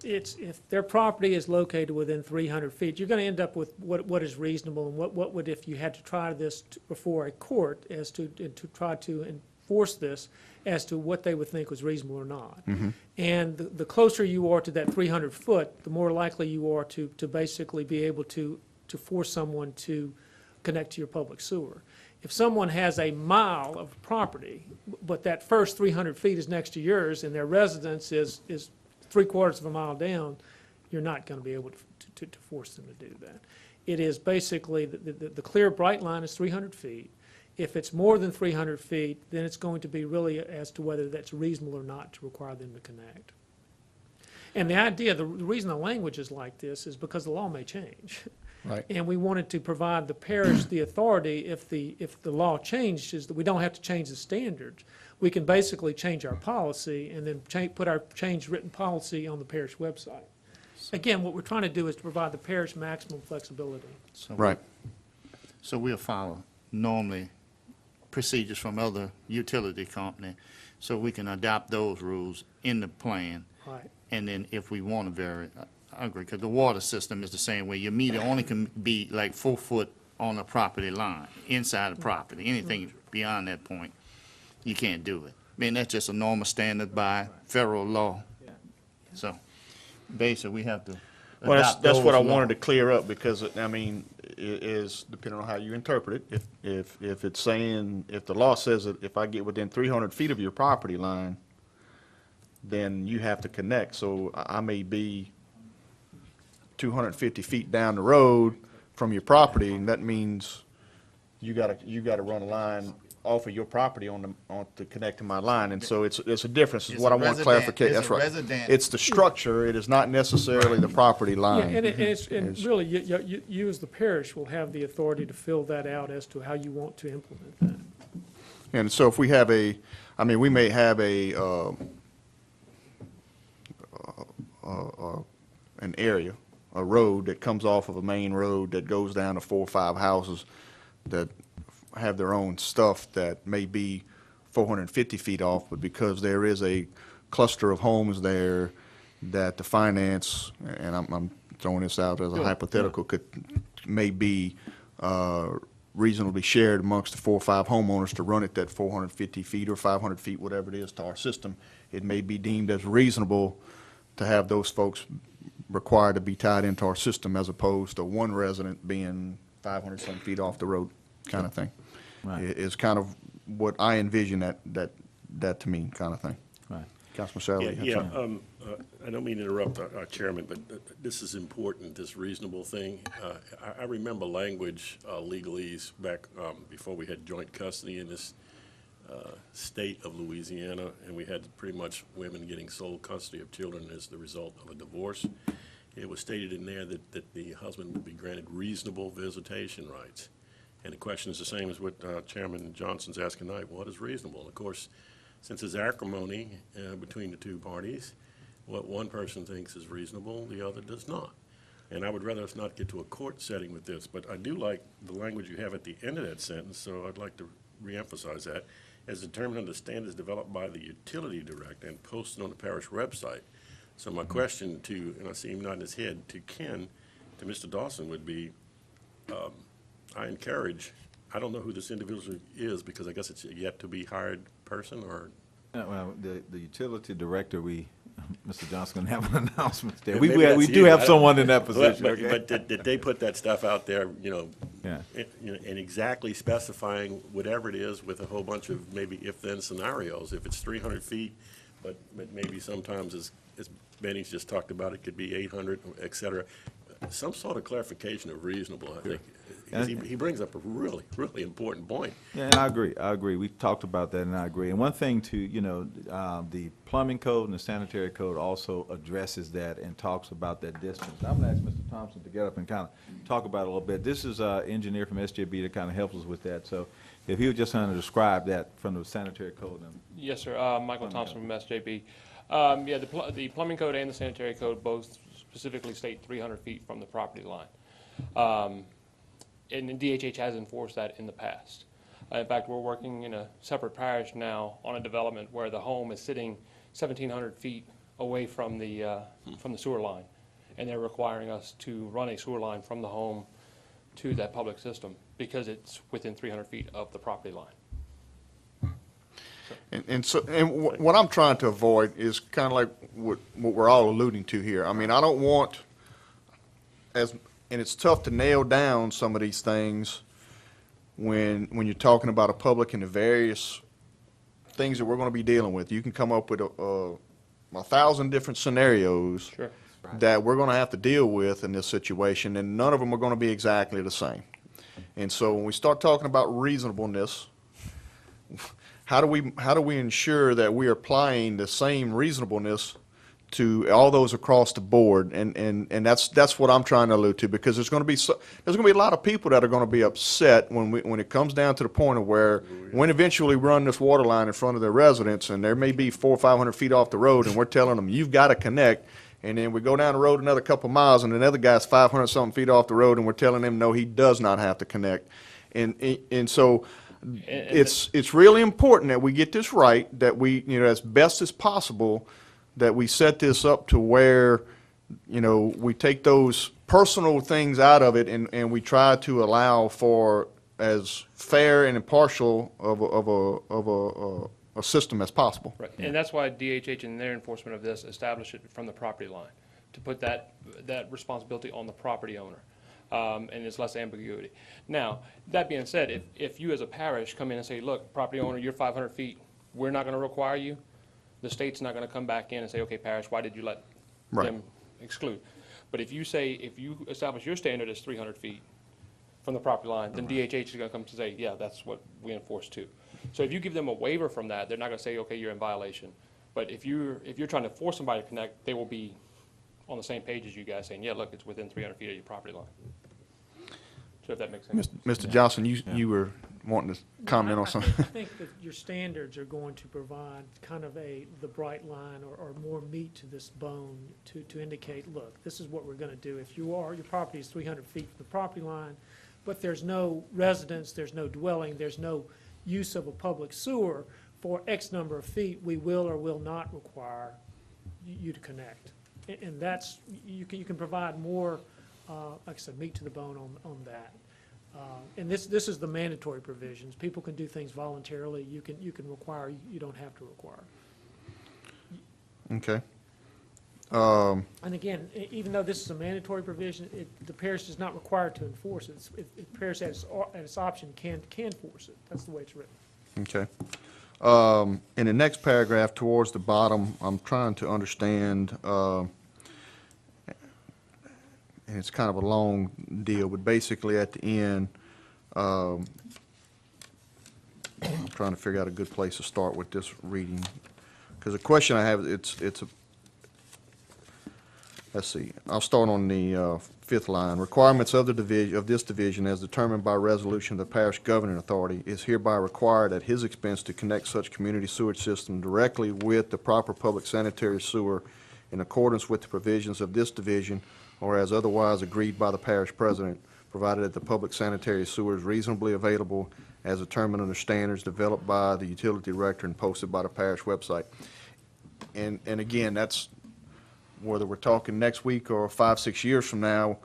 If their property is located within 300 feet, you're going to end up with what is reasonable, and what would, if you had to try this before a court as to try to enforce this as to what they would think was reasonable or not. Mm-hmm. And the closer you are to that 300 foot, the more likely you are to basically be able to force someone to connect to your public sewer. If someone has a mile of property, but that first 300 feet is next to yours, and their residence is 3/4 of a mile down, you're not going to be able to force them to do that. It is basically, the clear bright line is 300 feet. If it's more than 300 feet, then it's going to be really as to whether that's reasonable or not to require them to connect. And the idea, the reason the language is like this is because the law may change. Right. And we wanted to provide the parish the authority, if the law changes, that we don't have to change the standards. We can basically change our policy and then put our changed written policy on the parish website. Again, what we're trying to do is to provide the parish maximum flexibility. So Right. So we'll follow normally procedures from other utility company, so we can adopt those rules in the plan. Right. And then if we want to vary, I agree, because the water system is the same way. Your meter only can be like 4 foot on the property line, inside the property. Anything beyond that point, you can't do it. I mean, that's just a normal standard by federal law. So basically, we have to Well, adopt that's what I those laws. wanted to clear up, because, I mean, is depending on how you interpret it. If it's saying, if the law says that if I get within 300 feet of your property line, then you have to connect. So I may be 250 feet down the road from your property, and that means you gotta run a line off of your property on to connect to my line, and so it's a difference, is It's what a I want resident- clarification. it's That's a right. resident- It's the structure, it is not necessarily the property Yeah, line. and really, you as the parish will have the authority to fill that out as to how you want to implement that. And so if we have we may have an area, a road that comes off of a main road that goes down to 4 or 5 houses that have their own stuff that may be 450 feet off, but because there is a cluster of homes there that the finance, and I'm throwing this out as a hypothetical, may be reasonably shared amongst the 4 or 5 homeowners to run it that 450 feet or 500 feet, whatever it is, to our system. It may be deemed as reasonable to have those folks required to be tied into our system, as opposed to one resident being 500-some feet off the road, kind of thing. Right. Is kind of what I envision that to mean, kind of thing. Right. Councilman Sally? Yeah, I don't mean to interrupt our chairman, but this is important, this reasonable thing. I remember language, legalese, back before we had joint custody in this state of Louisiana, and we had pretty much women getting sole custody of children as the result of a divorce. It was stated in there that the husband would be granted reasonable visitation rights. And the question is the same as what Chairman Johnson's asking tonight: what is reasonable? And of course, since there's acrimony between the two parties, what one person thinks is reasonable, the other does not. And I would rather us not get to a court setting with this, but I do like the language you have at the end of that sentence, so I'd like to reemphasize that. As determined under standards developed by the utility director and posted on the parish website. So my question to, and I see him nodding his head, to Ken, to Mr. Dawson would be, I encourage, I don't know who this individual is because I guess it's a yet to be hired person or. Well, the utility director, Mr. Johnson, gonna have an announcement there. Maybe We that's do you. have I- someone in that But, position, but, okay? but did they put that stuff out there, Yeah. and exactly specifying whatever it is with a whole bunch of maybe if-then scenarios? If it's 300 feet, but maybe sometimes, as Benny's just talked about, it could be 800, et cetera. Some sort of clarification of reasonable, I think. 'Cause he brings up a really, really important point. Yeah, and I agree. We talked about that, and I agree. And one thing too, the plumbing code and the sanitary code also addresses that and talks about that distance. I'm gonna ask Mr. Thompson to get up and kind of talk about it a little bit. This is an engineer from SJB that kind of helps us with that. So if he would just kind of describe that from the sanitary code. Yes, sir. Michael Thompson from SJB. Yeah, the plumbing code and the sanitary code both specifically state 300 feet from the property line. And the DHH has enforced that in the past. In fact, we're working in a separate parish now on a development where the home is sitting 1,700 feet away from the sewer line. And they're requiring us to run a sewer line from the home to that public system because it's within 300 feet of the property line. And what I'm trying to avoid is kind of like what we're all alluding to here. I mean, I don't want, and it's tough to nail down some of these things when you're talking about a public and the various things that we're going to be dealing with. You can come up with 1,000 different scenarios Sure. that we're going to have to deal with in this situation, and none of them are going to be exactly the same. And so when we start talking about reasonableness, how do we ensure that we are applying the same reasonableness to all those across the board? And that's what I'm trying to allude to, because there's going to be a lot of people that are going to be upset when it comes down to the point of where when eventually we run this water line in front of their residence, and there may be 400 or 500 feet off the road, and we're telling them you've got to connect. And then we go down the road another couple miles, and another guy's 500 something feet off the road, and we're telling him no, he does not have to connect. And so it's really important that we get this right, that we, as best as possible, that we set this up to where, we take those personal things out of it, and we try to allow for as fair and impartial of a system as possible. Right, and that's why DHH in their enforcement of this established it from the property line, to put that responsibility on the property owner, and there's less ambiguity. Now, that being said, if you as a parish come in and say, look, property owner, you're 500 feet, we're not going to require you, the state's not going to come back in and say, okay, parish, why did you let them exclude? But if you establish your standard as 300 feet from the property line, then DHH is going to come to say, yeah, that's what we enforce too. So if you give them a waiver from that, they're not going to say, okay, you're in violation. But if you're trying to force somebody to connect, they will be on the same page as you guys, saying, yeah, look, it's within 300 feet of your property line. So if that makes sense. Mr. Johnson, you were wanting to comment on something. I think that your standards are going to provide kind of the bright line or more meat to this bone to indicate, look, this is what we're going to do. If your property is 300 feet from the property line, but there's no residence, there's no dwelling, there's no use of a public sewer for X number of feet, we will or will not require you to connect. And that's, you can provide more, like I said, meat to the bone on that. And this is the mandatory provisions. People can do things voluntarily. You can require, you don't have to require. Okay. And again, even though this is a mandatory provision, the parish is not required to enforce it. The parish at its option can force it. That's the way it's written. Okay. In the next paragraph towards the bottom, I'm trying to understand, and it's kind of a long deal, but basically at the end, I'm trying to figure out a good place to start with this reading. Because the question I have, let's see, I'll start on the fifth line. Requirements of this division as determined by resolution of the parish governing authority is hereby required at his expense to connect such community sewage system directly with the proper public sanitary sewer in accordance with the provisions of this division or as otherwise agreed by the parish president, provided that the public sanitary sewer is reasonably available as determined under standards developed by the utility director and posted by the parish website. And again, that's whether we're talking next week or 5, 6 years from now,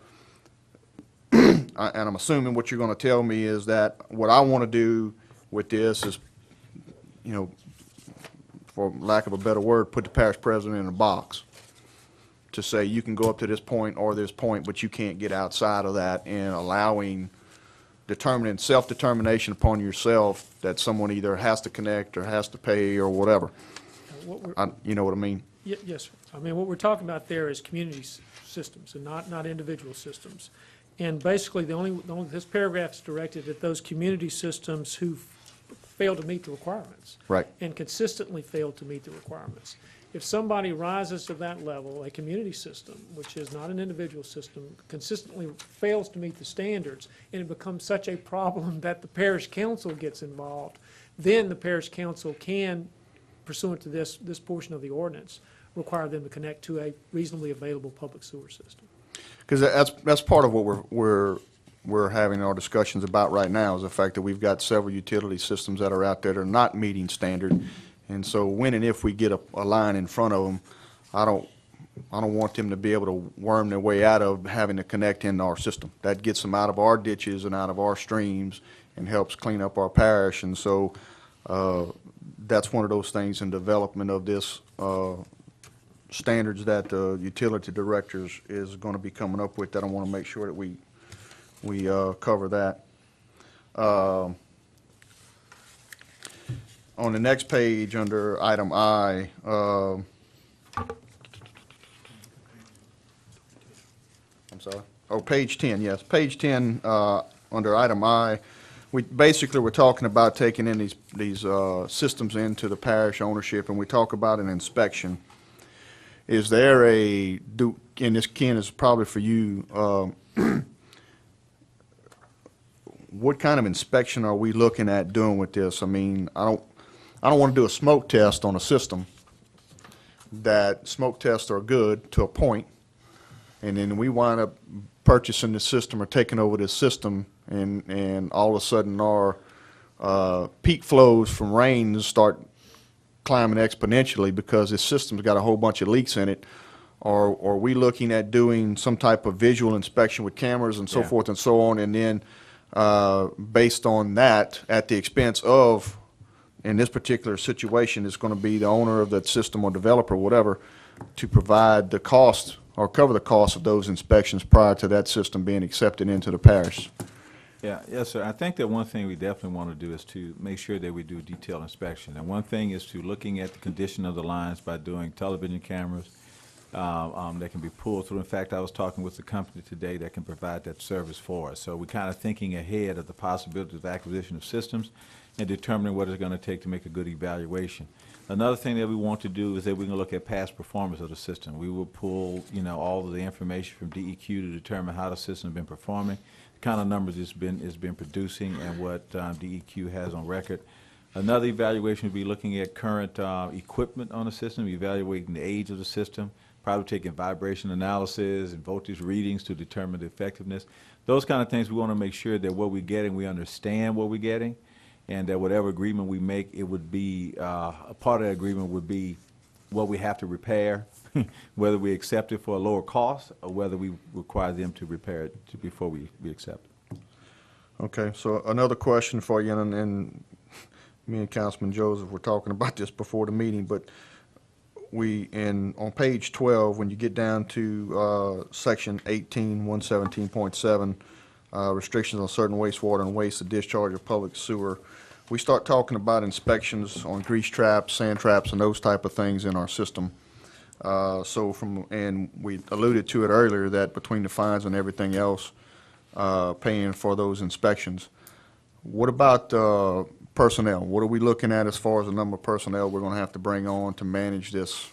and I'm assuming what you're going to tell me is that what I want to do with this is, you know, for lack of a better word, put the parish president in a box to say you can go up to this point or this point, but you can't get outside of that, and allowing determining self-determination upon yourself that someone either has to connect or has to pay or whatever. What we're- You know what I mean? Yes, sir. I mean, what we're talking about there is community systems and not individual systems. And basically, this paragraph is directed at those community systems who fail to meet the requirements. Right. And consistently fail to meet the requirements. If somebody rises to that level, a community system, which is not an individual system, consistently fails to meet the standards, and it becomes such a problem that the parish council gets involved, then the parish council can, pursuant to this portion of the ordinance, require them to connect to a reasonably available public sewer system. Because that's part of what we're having our discussions about right now, is the fact that we've got several utility systems that are out there that are not meeting standard. And so when and if we get a line in front of them, I don't want them to be able to worm their way out of having to connect into our system. That gets them out of our ditches and out of our streams and helps clean up our parish. And so that's one of those things in development of this standards that the utility directors is going to be coming up with, that I want to make sure that we cover that. On the next page, under item I, I'm sorry. Oh, page 10, yes. Page 10, under item I, we're talking about taking in these systems into the parish ownership, and we talk about an inspection. Is there and this, Ken, is probably for you, what kind of inspection are we looking at doing with this? I mean, I don't want to do a smoke test on a system. That smoke tests are good to a point, and then we wind up purchasing the system or taking over this system, and all of a sudden our peak flows from rain start climbing exponentially because this system's got a whole bunch of leaks in it. Or are we looking at doing some type of visual inspection with cameras and so Yeah. forth and so on, and then based on that, at the expense of, in this particular situation, it's going to be the owner of that system or developer, whatever, to provide the cost or cover the cost of those inspections prior to that system being accepted into the parish? Yeah, yes, sir. I think that one thing we definitely want to do is to make sure that we do detailed inspection. And one thing is to looking at the condition of the lines by doing television cameras that can be pulled through. In fact, I was talking with a company today that can provide that service for us. So we're kind of thinking ahead of the possibility of acquisition of systems and determining what it's going to take to make a good evaluation. Another thing that we want to do is that we're going to look at past performance of the system. We will pull, all of the information from DEQ to determine how the system has been performing, the kind of numbers it's been producing, and what DEQ has on record. Another evaluation would be looking at current equipment on the system, evaluating the age of the system, probably taking vibration analysis and voltage readings to determine the effectiveness. Those kind of things, we want to make sure that what we're getting, we understand what we're getting, and that whatever agreement we make, it would be, a part of the agreement would be what we have to repair, whether we accept it for a lower cost or whether we require them to repair it before we accept it. Okay, so another question for you, and me and Councilman Joseph were talking about this before the meeting, but on page 12, when you get down to section 18-117.7, restrictions on certain wastewater and waste to discharge of public sewer, we start talking about inspections on grease traps, sand traps, and those type of things in our system. And we alluded to it earlier, that between the fines and everything else, paying for those inspections. What about personnel? What are we looking at as far as the number of personnel we're going to have to bring on to manage this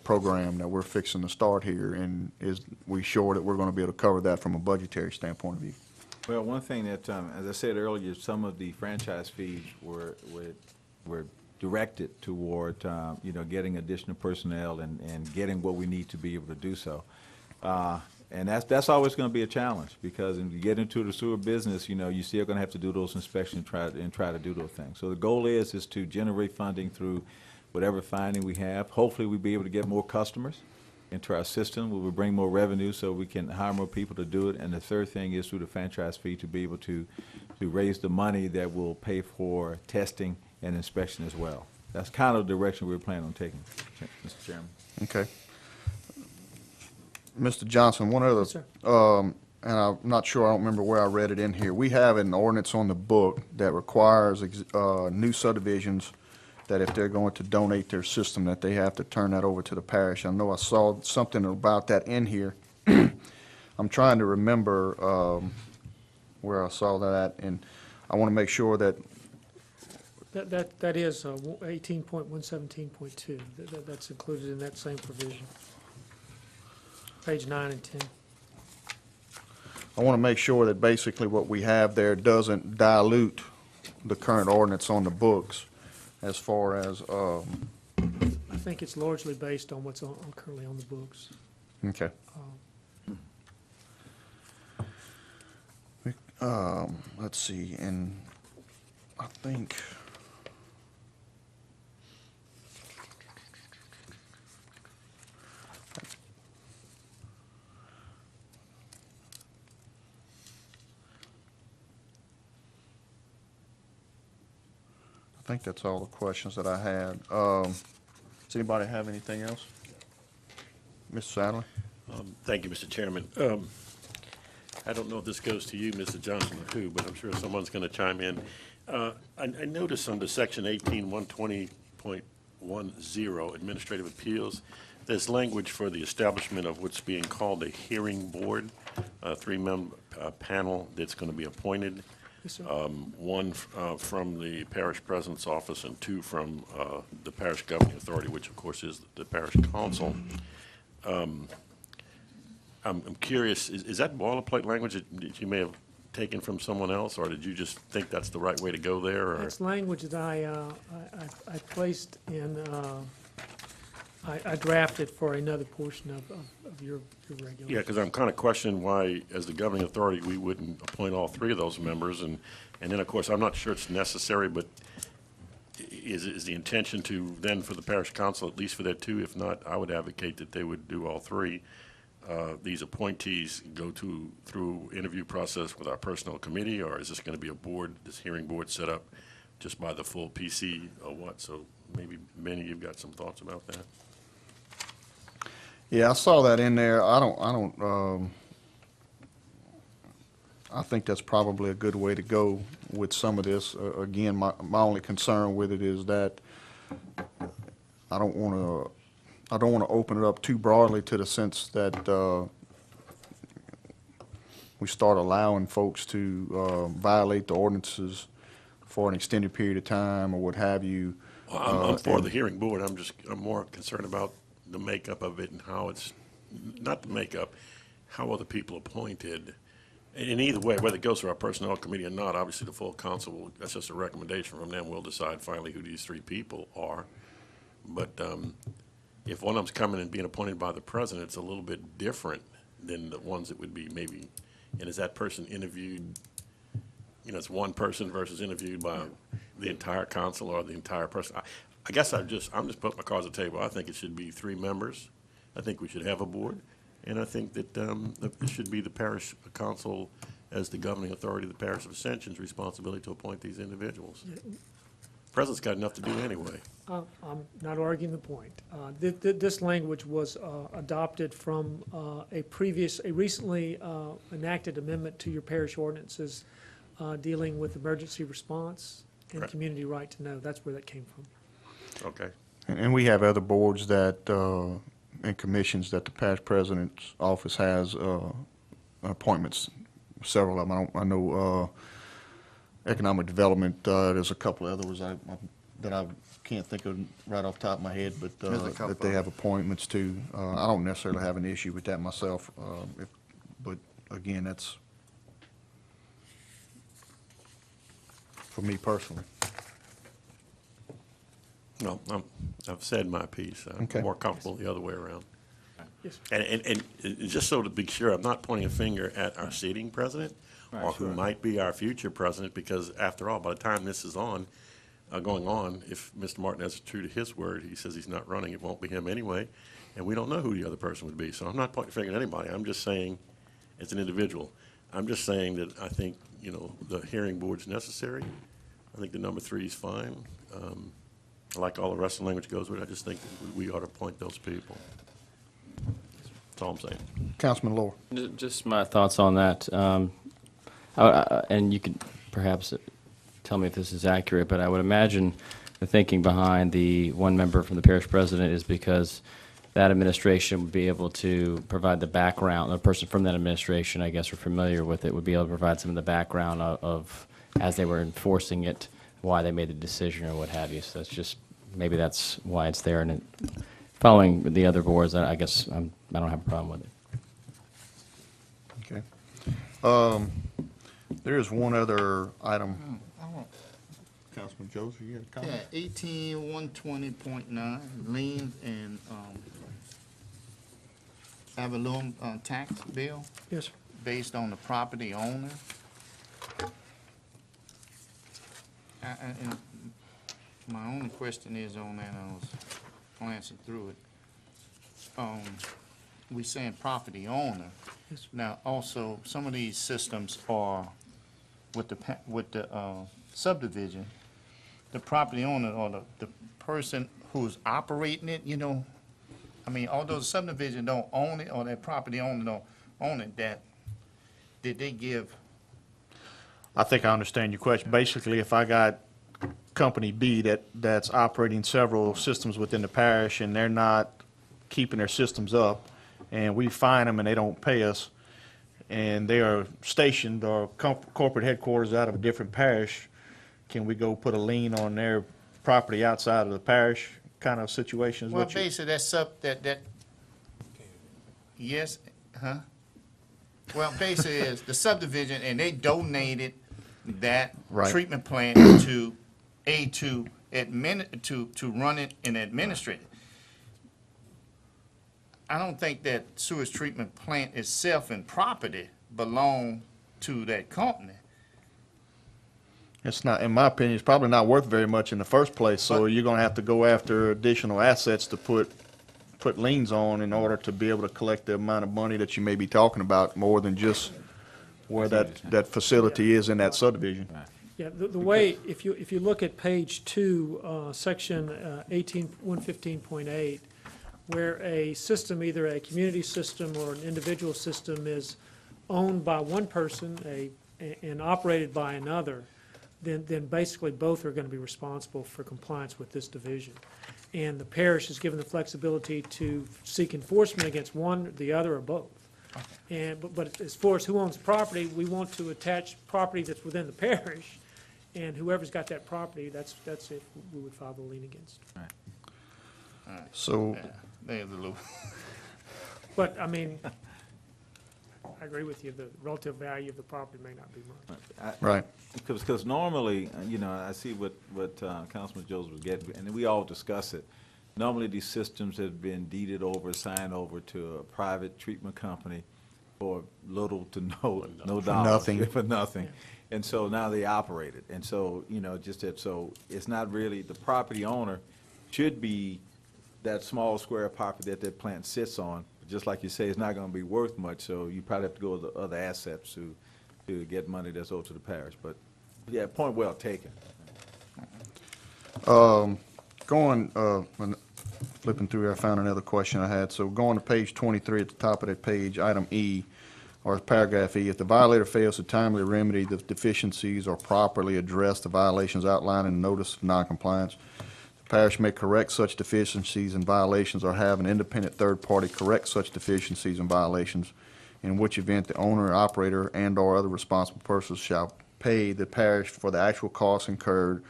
program that we're fixing to start here? And is we sure that we're going to be able to cover that from a budgetary standpoint of view? Well, one thing that, as I said earlier, some of the franchise fees were directed toward, getting additional personnel and getting what we need to be able to do so. And that's always going to be a challenge, because when you get into the sewer business, you're still going to have to do those inspections and try to do those things. So the goal is to generate funding through whatever finding we have. Hopefully we'll be able to get more customers into our system, we will bring more revenue so we can hire more people to do it. And the third thing is through the franchise fee to be able to raise the money that will pay for testing and inspection as well. That's kind of the direction we're planning on taking, Mr. Chairman. Okay. Mr. Johnson, one other, Yes, sir. and I'm not sure, I don't remember where I read it in here. We have an ordinance on the book that requires new subdivisions that if they're going to donate their system, that they have to turn that over to the parish. I know I saw something about that in here. I'm trying to remember where I saw that, and I want to make sure that, That is 18.117.2. That's included in that same provision. Page 9 and 10. I want to make sure that basically what we have there doesn't dilute the current ordinance on the books as far as, I think it's largely based on what's currently on the books. okay. Let's see, and I think, that's all the questions that I had. Does anybody have anything else? Mr. Sadler? Thank you, Mr. Chairman. I don't know if this goes to you, Mr. Johnson, or who, but I'm sure someone's going to chime in. I noticed under Section 18-120.10, Administrative Appeals, there's language for the establishment of what's being called a hearing board, a three-member panel that's going to be appointed. Yes, sir. One from the parish president's office and two from the parish governing authority, which of course is the parish council. I'm curious, is that boilerplate language that you may have taken from someone else, or did you just think that's the right way to go there? Or? That's language that I placed in, I drafted for another portion of your regulation. Yeah, because I'm kind of questioning why, as the governing authority, we wouldn't appoint all three of those members. And then, of course, I'm not sure it's necessary, but is the intention to then for the parish council, at least for that two? If not, I would advocate that they would do all three. These appointees go through interview process with our personnel committee, or is this going to be a board, this hearing board set up just by the full PC or what? So maybe, Benny, you've got some thoughts about that? Yeah, I saw that in there. I think that's probably a good way to go with some of this. Again, my only concern with it is that I don't want to open it up too broadly to the sense that we start allowing folks to violate the ordinances for an extended period of time or what have you. Well, I'm for the hearing board. I'm more concerned about the makeup of it and how it's, not the makeup, how are the people appointed? And either way, whether it goes to our personnel committee or not, obviously the full council will, that's just a recommendation from them. We'll decide finally who these three people are. But if one of them's coming and being appointed by the president, it's a little bit different than the ones that would be maybe, and is that person interviewed, you know, it's one person versus interviewed by the entire council or the entire person. I guess I'm just putting my cards on the table. I think it should be three members. I think we should have a board. And I think that it should be the parish council as the governing authority of the Parish of Ascension's responsibility to appoint these individuals. President's got enough to do anyway. I'm not arguing the point. This language was adopted from a recently enacted amendment to your parish ordinances dealing with emergency response and Right. community right to know. That's where that came from. Okay. And we have other boards that, and commissions that the parish president's office has appointments, several of them. I know economic development, there's a couple of others that I can't think of right off the top of my head, but There's a couple that they have appointments to. I don't necessarily have an issue with that myself, but again, that's for me personally. No, I've said my piece. I'm Okay. more comfortable the other way around. Yes, sir. And just so to be sure, I'm not pointing a finger at our sitting president or Right, who sure. might be our future president, because after all, by the time this is going on, if Mr. Martinez is true to his word, he says he's not running, it won't be him anyway. and we don't know who the other person would be. So I'm not pointing a finger at anybody. I'm just saying, as an individual, I'm just saying that I think, you know, the hearing board's necessary. I think the number 3 is fine. I like all the rest of the language goes with it. I just think we ought to appoint those people. That's all I'm saying. Councilman Lohr. Just my thoughts on that. And you could perhaps tell me if this is accurate, but I would imagine the thinking behind the one member from the parish president is because that administration would be able to provide the background, the person from that administration, I guess, are familiar with it, would be able to provide some of the background of as they were enforcing it, why they made the decision or what have you. So that's just, maybe that's why it's there. And following the other boards, I guess I don't have a problem with it. Okay. There is one other item. Councilman Joseph, you had a comment? Yeah, 18120.9, liens and, Avalon, tax bill Yes, sir. based on the property owner. And my only question is on that, I was glancing through it. We saying property owner. Yes. Now, also, some of these systems are with the subdivision, the property owner or the person who's operating it, you know, I mean, although the subdivision don't own it or that property owner don't own it, did they give? I think I understand your question. Basically, if I got Company B that's operating several systems within the parish and they're not keeping their systems up, and we fine them and they don't pay us, and they are stationed or corporate headquarters out of a different parish, can we go put a lien on their property outside of the parish kind of situation? Is Well, what you? basically, yes, huh? Well, basically, it's the subdivision, and they donated that Right. treatment plant to run it and administrate it. I don't think that sewage treatment plant itself and property belong to that company. It's not, in my opinion, it's probably not worth very much in the first place, so But- you're gonna have to go after additional assets to put liens on in order to be able to collect the amount of money that you may be talking about, more than just where that facility is in that subdivision. Yeah, the way, if you look at page 2, section 15115.8, where a system, either a community system or an individual system, is owned by one person and operated by another, then basically both are going to be responsible for compliance with this division. And the parish is given the flexibility to seek enforcement against one, the other, or both. And, but as far as who owns property, we want to attach property that's within the parish, and whoever's got that property, that's it, we would file the lien against. So, Yeah, there's a little. But, I mean, I agree with you, the relative value of the property may not be much. right, Because normally, you know, I see what Councilman Joseph was getting, and we all discuss it. Normally, these systems have been deeded over, signed over to a private treatment company for little to no dollars. nothing. For nothing. And so now they operate it. And so, you know, just that, so it's not really, the property owner should be that small square of property that plant sits on. Just like you say, it's not gonna be worth much, so you probably have to go with the other assets to get money that's owed to the parish. But, yeah, point well taken. Flipping through here, I found another question I had. So going to page 23 at the top of that page, item E, or paragraph E, if the violator fails to timely remedy the deficiencies or properly address the violations outlined in the notice of noncompliance, the parish may correct such deficiencies and violations or have an independent third party correct such deficiencies and violations, in which event the owner, operator, and/or other responsible persons shall pay the parish for the actual costs incurred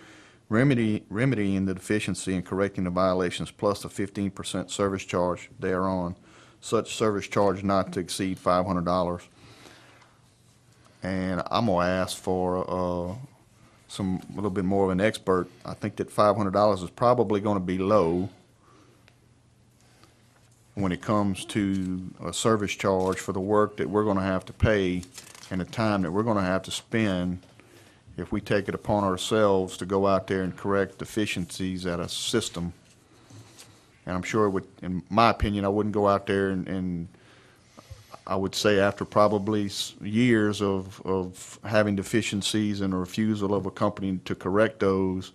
remedying the deficiency and correcting the violations, plus a 15% service charge thereon, such service charge not to exceed $500. And I'm gonna ask for a little bit more of an expert. I think that $500 is probably gonna be low when it comes to a service charge for the work that we're gonna have to pay and the time that we're gonna have to spend if we take it upon ourselves to go out there and correct deficiencies at a system And I'm sure it would, in my opinion, I wouldn't go out there and I would say after probably years of having deficiencies and a refusal of a company to correct those,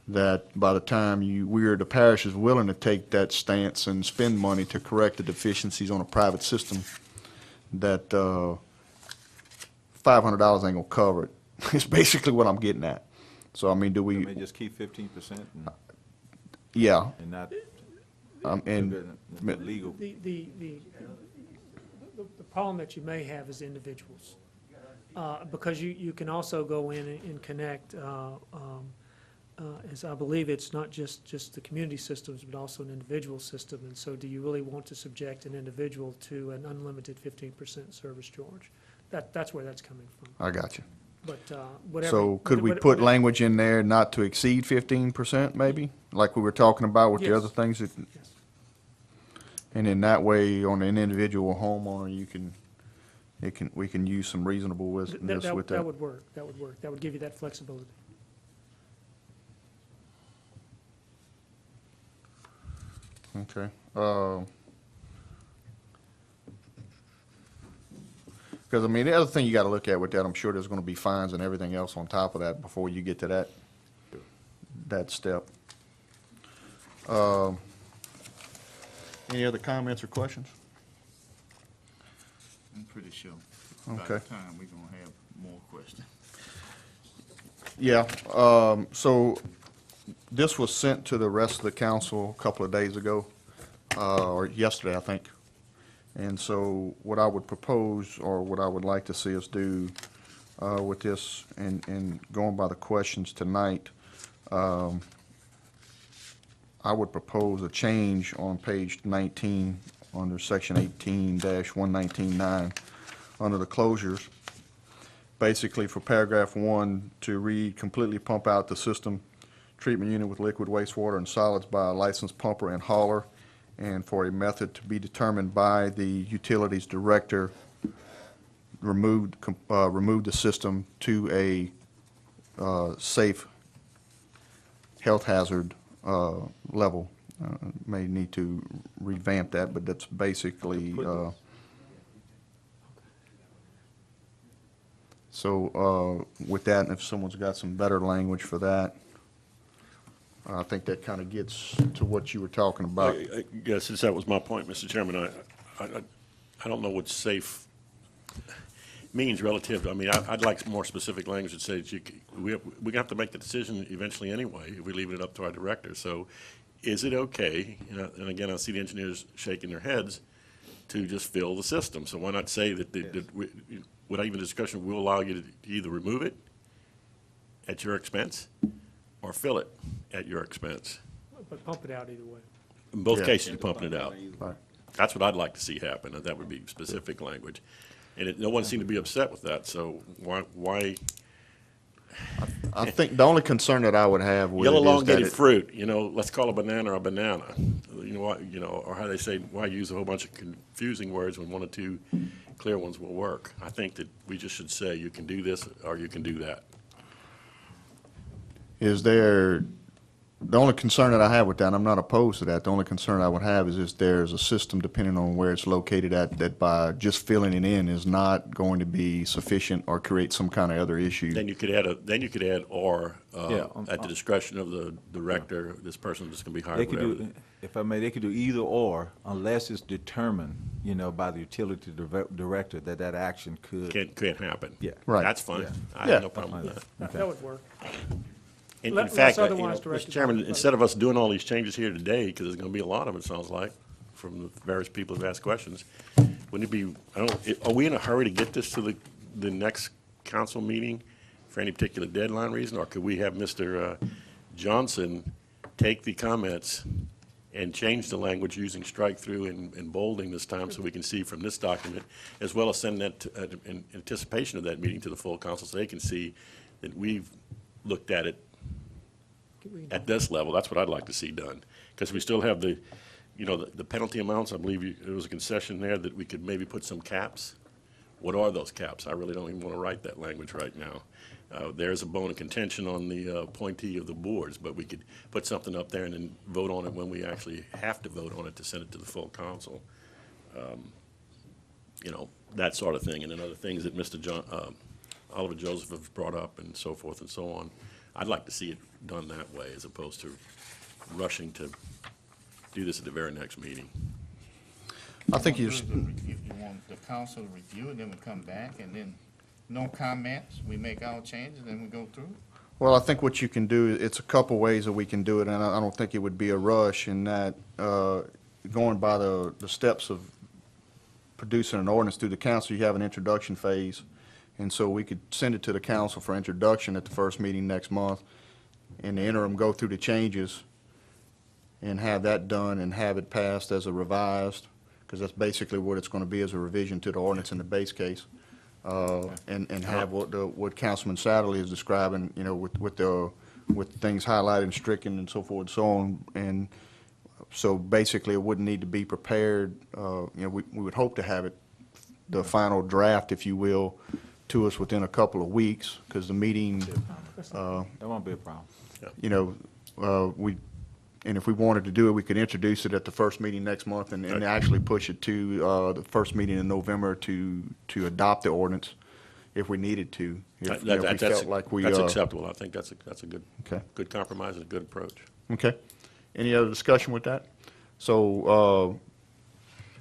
that by the time the parish is willing to take that stance and spend money to correct the deficiencies on a private system, that $500 ain't gonna cover it. It's basically what I'm getting at. So, I mean, do I we, mean, just keep 15% yeah, and not and the legal. The problem that you may have is individuals. Because you can also go in and connect, as I believe it's not just the community systems, but also an individual system. And so do you really want to subject an individual to an unlimited 15% service charge? That's where that's coming from. I got you. But whatever. So could we put language in there not to exceed 15% maybe? Like we were talking about with the Yes. other things that, Yes. and in that way, on an individual homeowner, we can use some reasonableness with That that. would work. That would work. That would give you that flexibility. Okay. Because, I mean, the other thing you got to look at with that, I'm sure there's going to be fines and everything else on top of that before you get to that step. Any other comments or questions? I'm pretty sure. Okay. By the time, we're gonna have more questions. Yeah, so this was sent to the rest of the council a couple of days ago, or yesterday, I think. And so what I would propose, or what I would like to see us do with this, and going by the questions tonight, I would propose a change on page 19, under section 18-1199, under the closures. Basically, for paragraph 1 to read, completely pump out the system treatment unit with liquid wastewater and solids by a licensed pumper and hauler, and for a method to be determined by the utilities director, remove the system to a safe health hazard level. May need to revamp that, but that's basically, so with that, and if someone's got some better language for that, I think that kind of gets to what you were talking about. I guess since that was my point, Mr. Chairman, I don't know what safe means relative. I mean, I'd like some more specific language that says we have to make the decision eventually anyway if we leave it up to our director. So, is it okay? And again, I see the engineers shaking their heads to just fill the system. So why not say that without even discussion, we'll allow you to either remove it at your expense or fill it at your expense. But pump it out either way. In both Yeah. cases, you're pumping it out. Right. That's what I'd like to see happen, and that would be specific language. And no one seemed to be upset with that, so why? I think the only concern that I would have with Yellow it is that elongated it, fruit, let's call a banana, or how they say, why use a whole bunch of confusing words when one or two clear ones will work? I think that we just should say, you can do this, or you can do that. the only concern that I have with that, and I'm not opposed to that, the only concern I would have is if there's a system, depending on where it's located at, that by just filling it in is not going to be sufficient or create some kind of other issue. Then you could add or Yeah, at the discretion of the director, this person is going to be hired, They could whatever. do, if I may, they could do either or, unless it's determined, by the utility director that action could. Can't happen. Yeah. Right. That's fine. Yeah. I Yeah. have no problem with that. That would work. In Unless fact, otherwise Mr. directed by Chairman, the instead of us doing all these changes here today, because there's going to be a lot of it, sounds like, from the various people who've asked questions, wouldn't it be, are we in a hurry to get this to the next council meeting for any particular deadline reason? Or could we have Mr. Johnson take the comments and change the language using strike-through and bolding this time so we can see from this document, as well as send that in anticipation of that meeting to the full council so they can see that we've looked at it at this level. That's what I'd like to see done, because we still have the penalty amounts. I believe there was a concession there that we could maybe put some caps. What are those caps? I really don't even want to write that language right now. There's a bone of contention on the appointee of the boards, but we could put something up there and then vote on it when we actually have to vote on it to send it to the full council. You know, that sort of thing, and then other things that Mr. Oliver Joseph has brought up and so forth and so on. I'd like to see it done that way as opposed to rushing to do this at the very next meeting. I think You you, want the council to review it, then we come back, and then no comments, we make our changes, then we go through? well, I think what you can do, it's a couple ways that we can do it, and I don't think it would be a rush in that, going by the steps of producing an ordinance through the council, you have an introduction phase. And so we could send it to the council for introduction at the first meeting next month. In the interim, go through the changes and have that done and have it passed as a revised, because that's basically what it's going to be, as a revision to the ordinance in the base case. And have what Councilman Satterley is describing, you know, with things highlighted and stricken and so forth and so on. And so basically, it wouldn't need to be prepared. You know, we would hope to have it, the final draft, if you will, to us within a couple of weeks, because the meeting, That won't be a problem. you know, and if we wanted to do it, we could introduce it at the first meeting next month and actually push it to the first meeting in November to adopt the ordinance if we needed to. If we felt like we, That's acceptable. I think that's a good, Okay. good compromise and a good approach. Okay. Any other discussion with that? So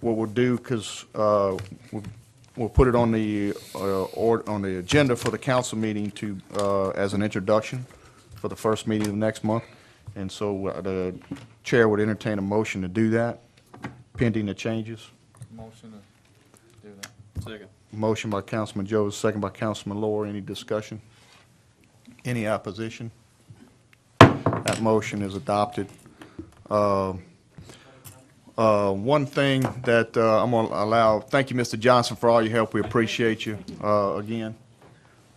what we'll do, because we'll put it on the on the agenda for the council meeting to as an introduction for the first meeting of next month. And so the chair would entertain a motion to do that, pending the changes. Motion to do that. Second. Motion by Councilman Jones, second by Councilman Lohr. Any discussion? Any opposition? That motion is adopted. One thing that I'm going to allow, thank you, Mr. Johnson, for all your help. We appreciate you again.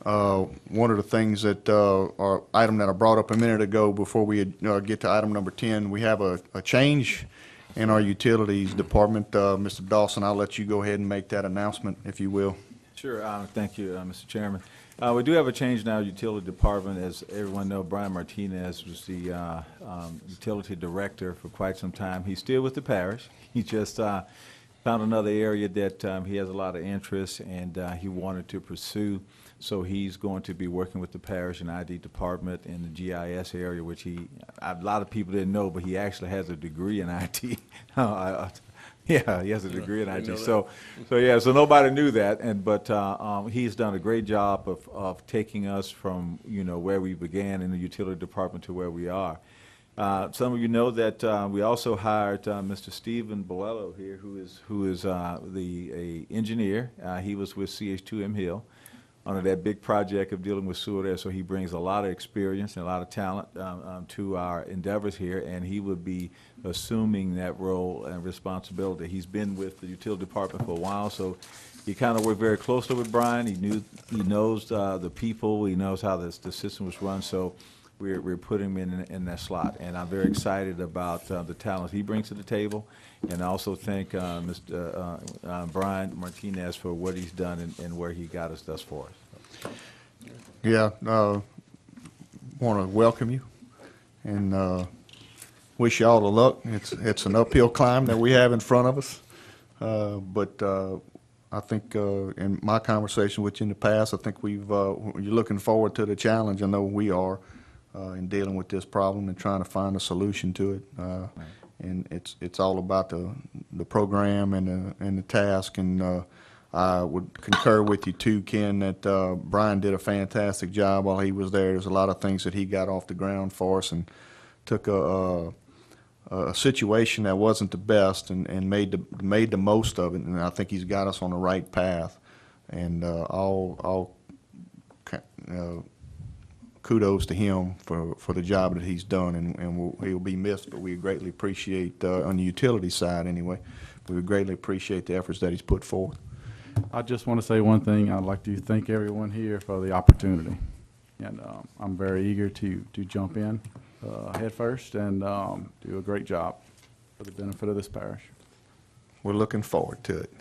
One of the things that, or item that I brought up a minute ago before we get to item number 10, we have a change in our utilities department. Mr. Dawson, I'll let you go ahead and make that announcement, if you will. Sure. Thank you, Mr. Chairman. We do have a change in our utility department. As everyone knows, Brian Martinez was the utility director for quite some time. He's still with the parish. He just found another area that he has a lot of interest and he wanted to pursue. So he's going to be working with the parish and ID department in the GIS area, which a lot of people didn't know, but he actually has a degree in IT. Yeah, he has a degree in IT. So nobody knew that, but he's done a great job of taking us from, where we began in the utility department to where we are. Some of you know that we also hired Mr. Stephen Bolello here, who is the engineer. He was with CH2M Hill under that big project of dealing with sewer there, so he brings a lot of experience and a lot of talent to our endeavors here, and he would be assuming that role and responsibility. He's been with the utility department for a while, so he kind of worked very closely with Brian. He knows the people, he knows how the system was run, so we're putting him in that slot, and I'm very excited about the talent he brings to the table, and I also thank Mr. Brian Martinez for what he's done and where he got us thus far. Yeah, want to welcome you and wish you all the luck. It's an uphill climb that we have in front of us, but I think in my conversation with you in the past, I think you're looking forward to the challenge. I know we are in dealing with this problem and trying to find a solution to it. And it's all about the program and the task. And I would concur with you too, Ken, that Brian did a fantastic job while he was there. There's a lot of things that he got off the ground for us and took a situation that wasn't the best and made the most of it. And I think he's got us on the right path. And kudos to him for the job that he's done, and he'll be missed, but we greatly appreciate, on the utility side anyway, we greatly appreciate the efforts that he's put forth. I just want to say one thing. I'd like to thank everyone here for the opportunity. And I'm very eager to jump in head first and do a great job for the benefit of this parish. We're looking forward to it.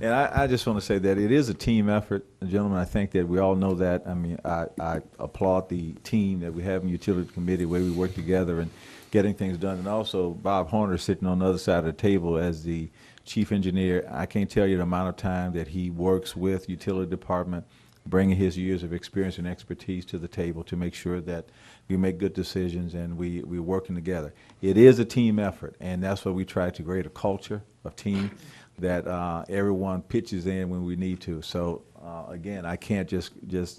And I just want to say that it is a team effort, gentlemen. I think that we all know that. I mean, I applaud the team that we have in Utility Committee, the way we work together and getting things done. And also Bob Horner sitting on the other side of the table as the chief engineer. I can't tell you the amount of time that he works with Utility Department, bringing his years of experience and expertise to the table to make sure that we make good decisions and we're working together. It is a team effort, and that's what we try to create, a culture of team that everyone pitches in when we need to. So again, I can't just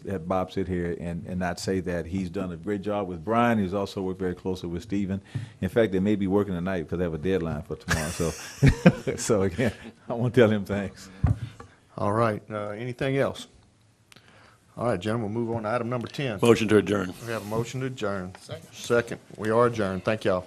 have Bob sit here and not say that he's done a great job with Brian. He's also worked very closely with Stephen. In fact, they may be working tonight because they have a deadline for tomorrow. So, so again, I want to tell him thanks. All right, anything else? All right, gentlemen, we'll move on to item number 10. Motion to adjourn. We have a motion to adjourn. Second. We are adjourned. Thank y'all.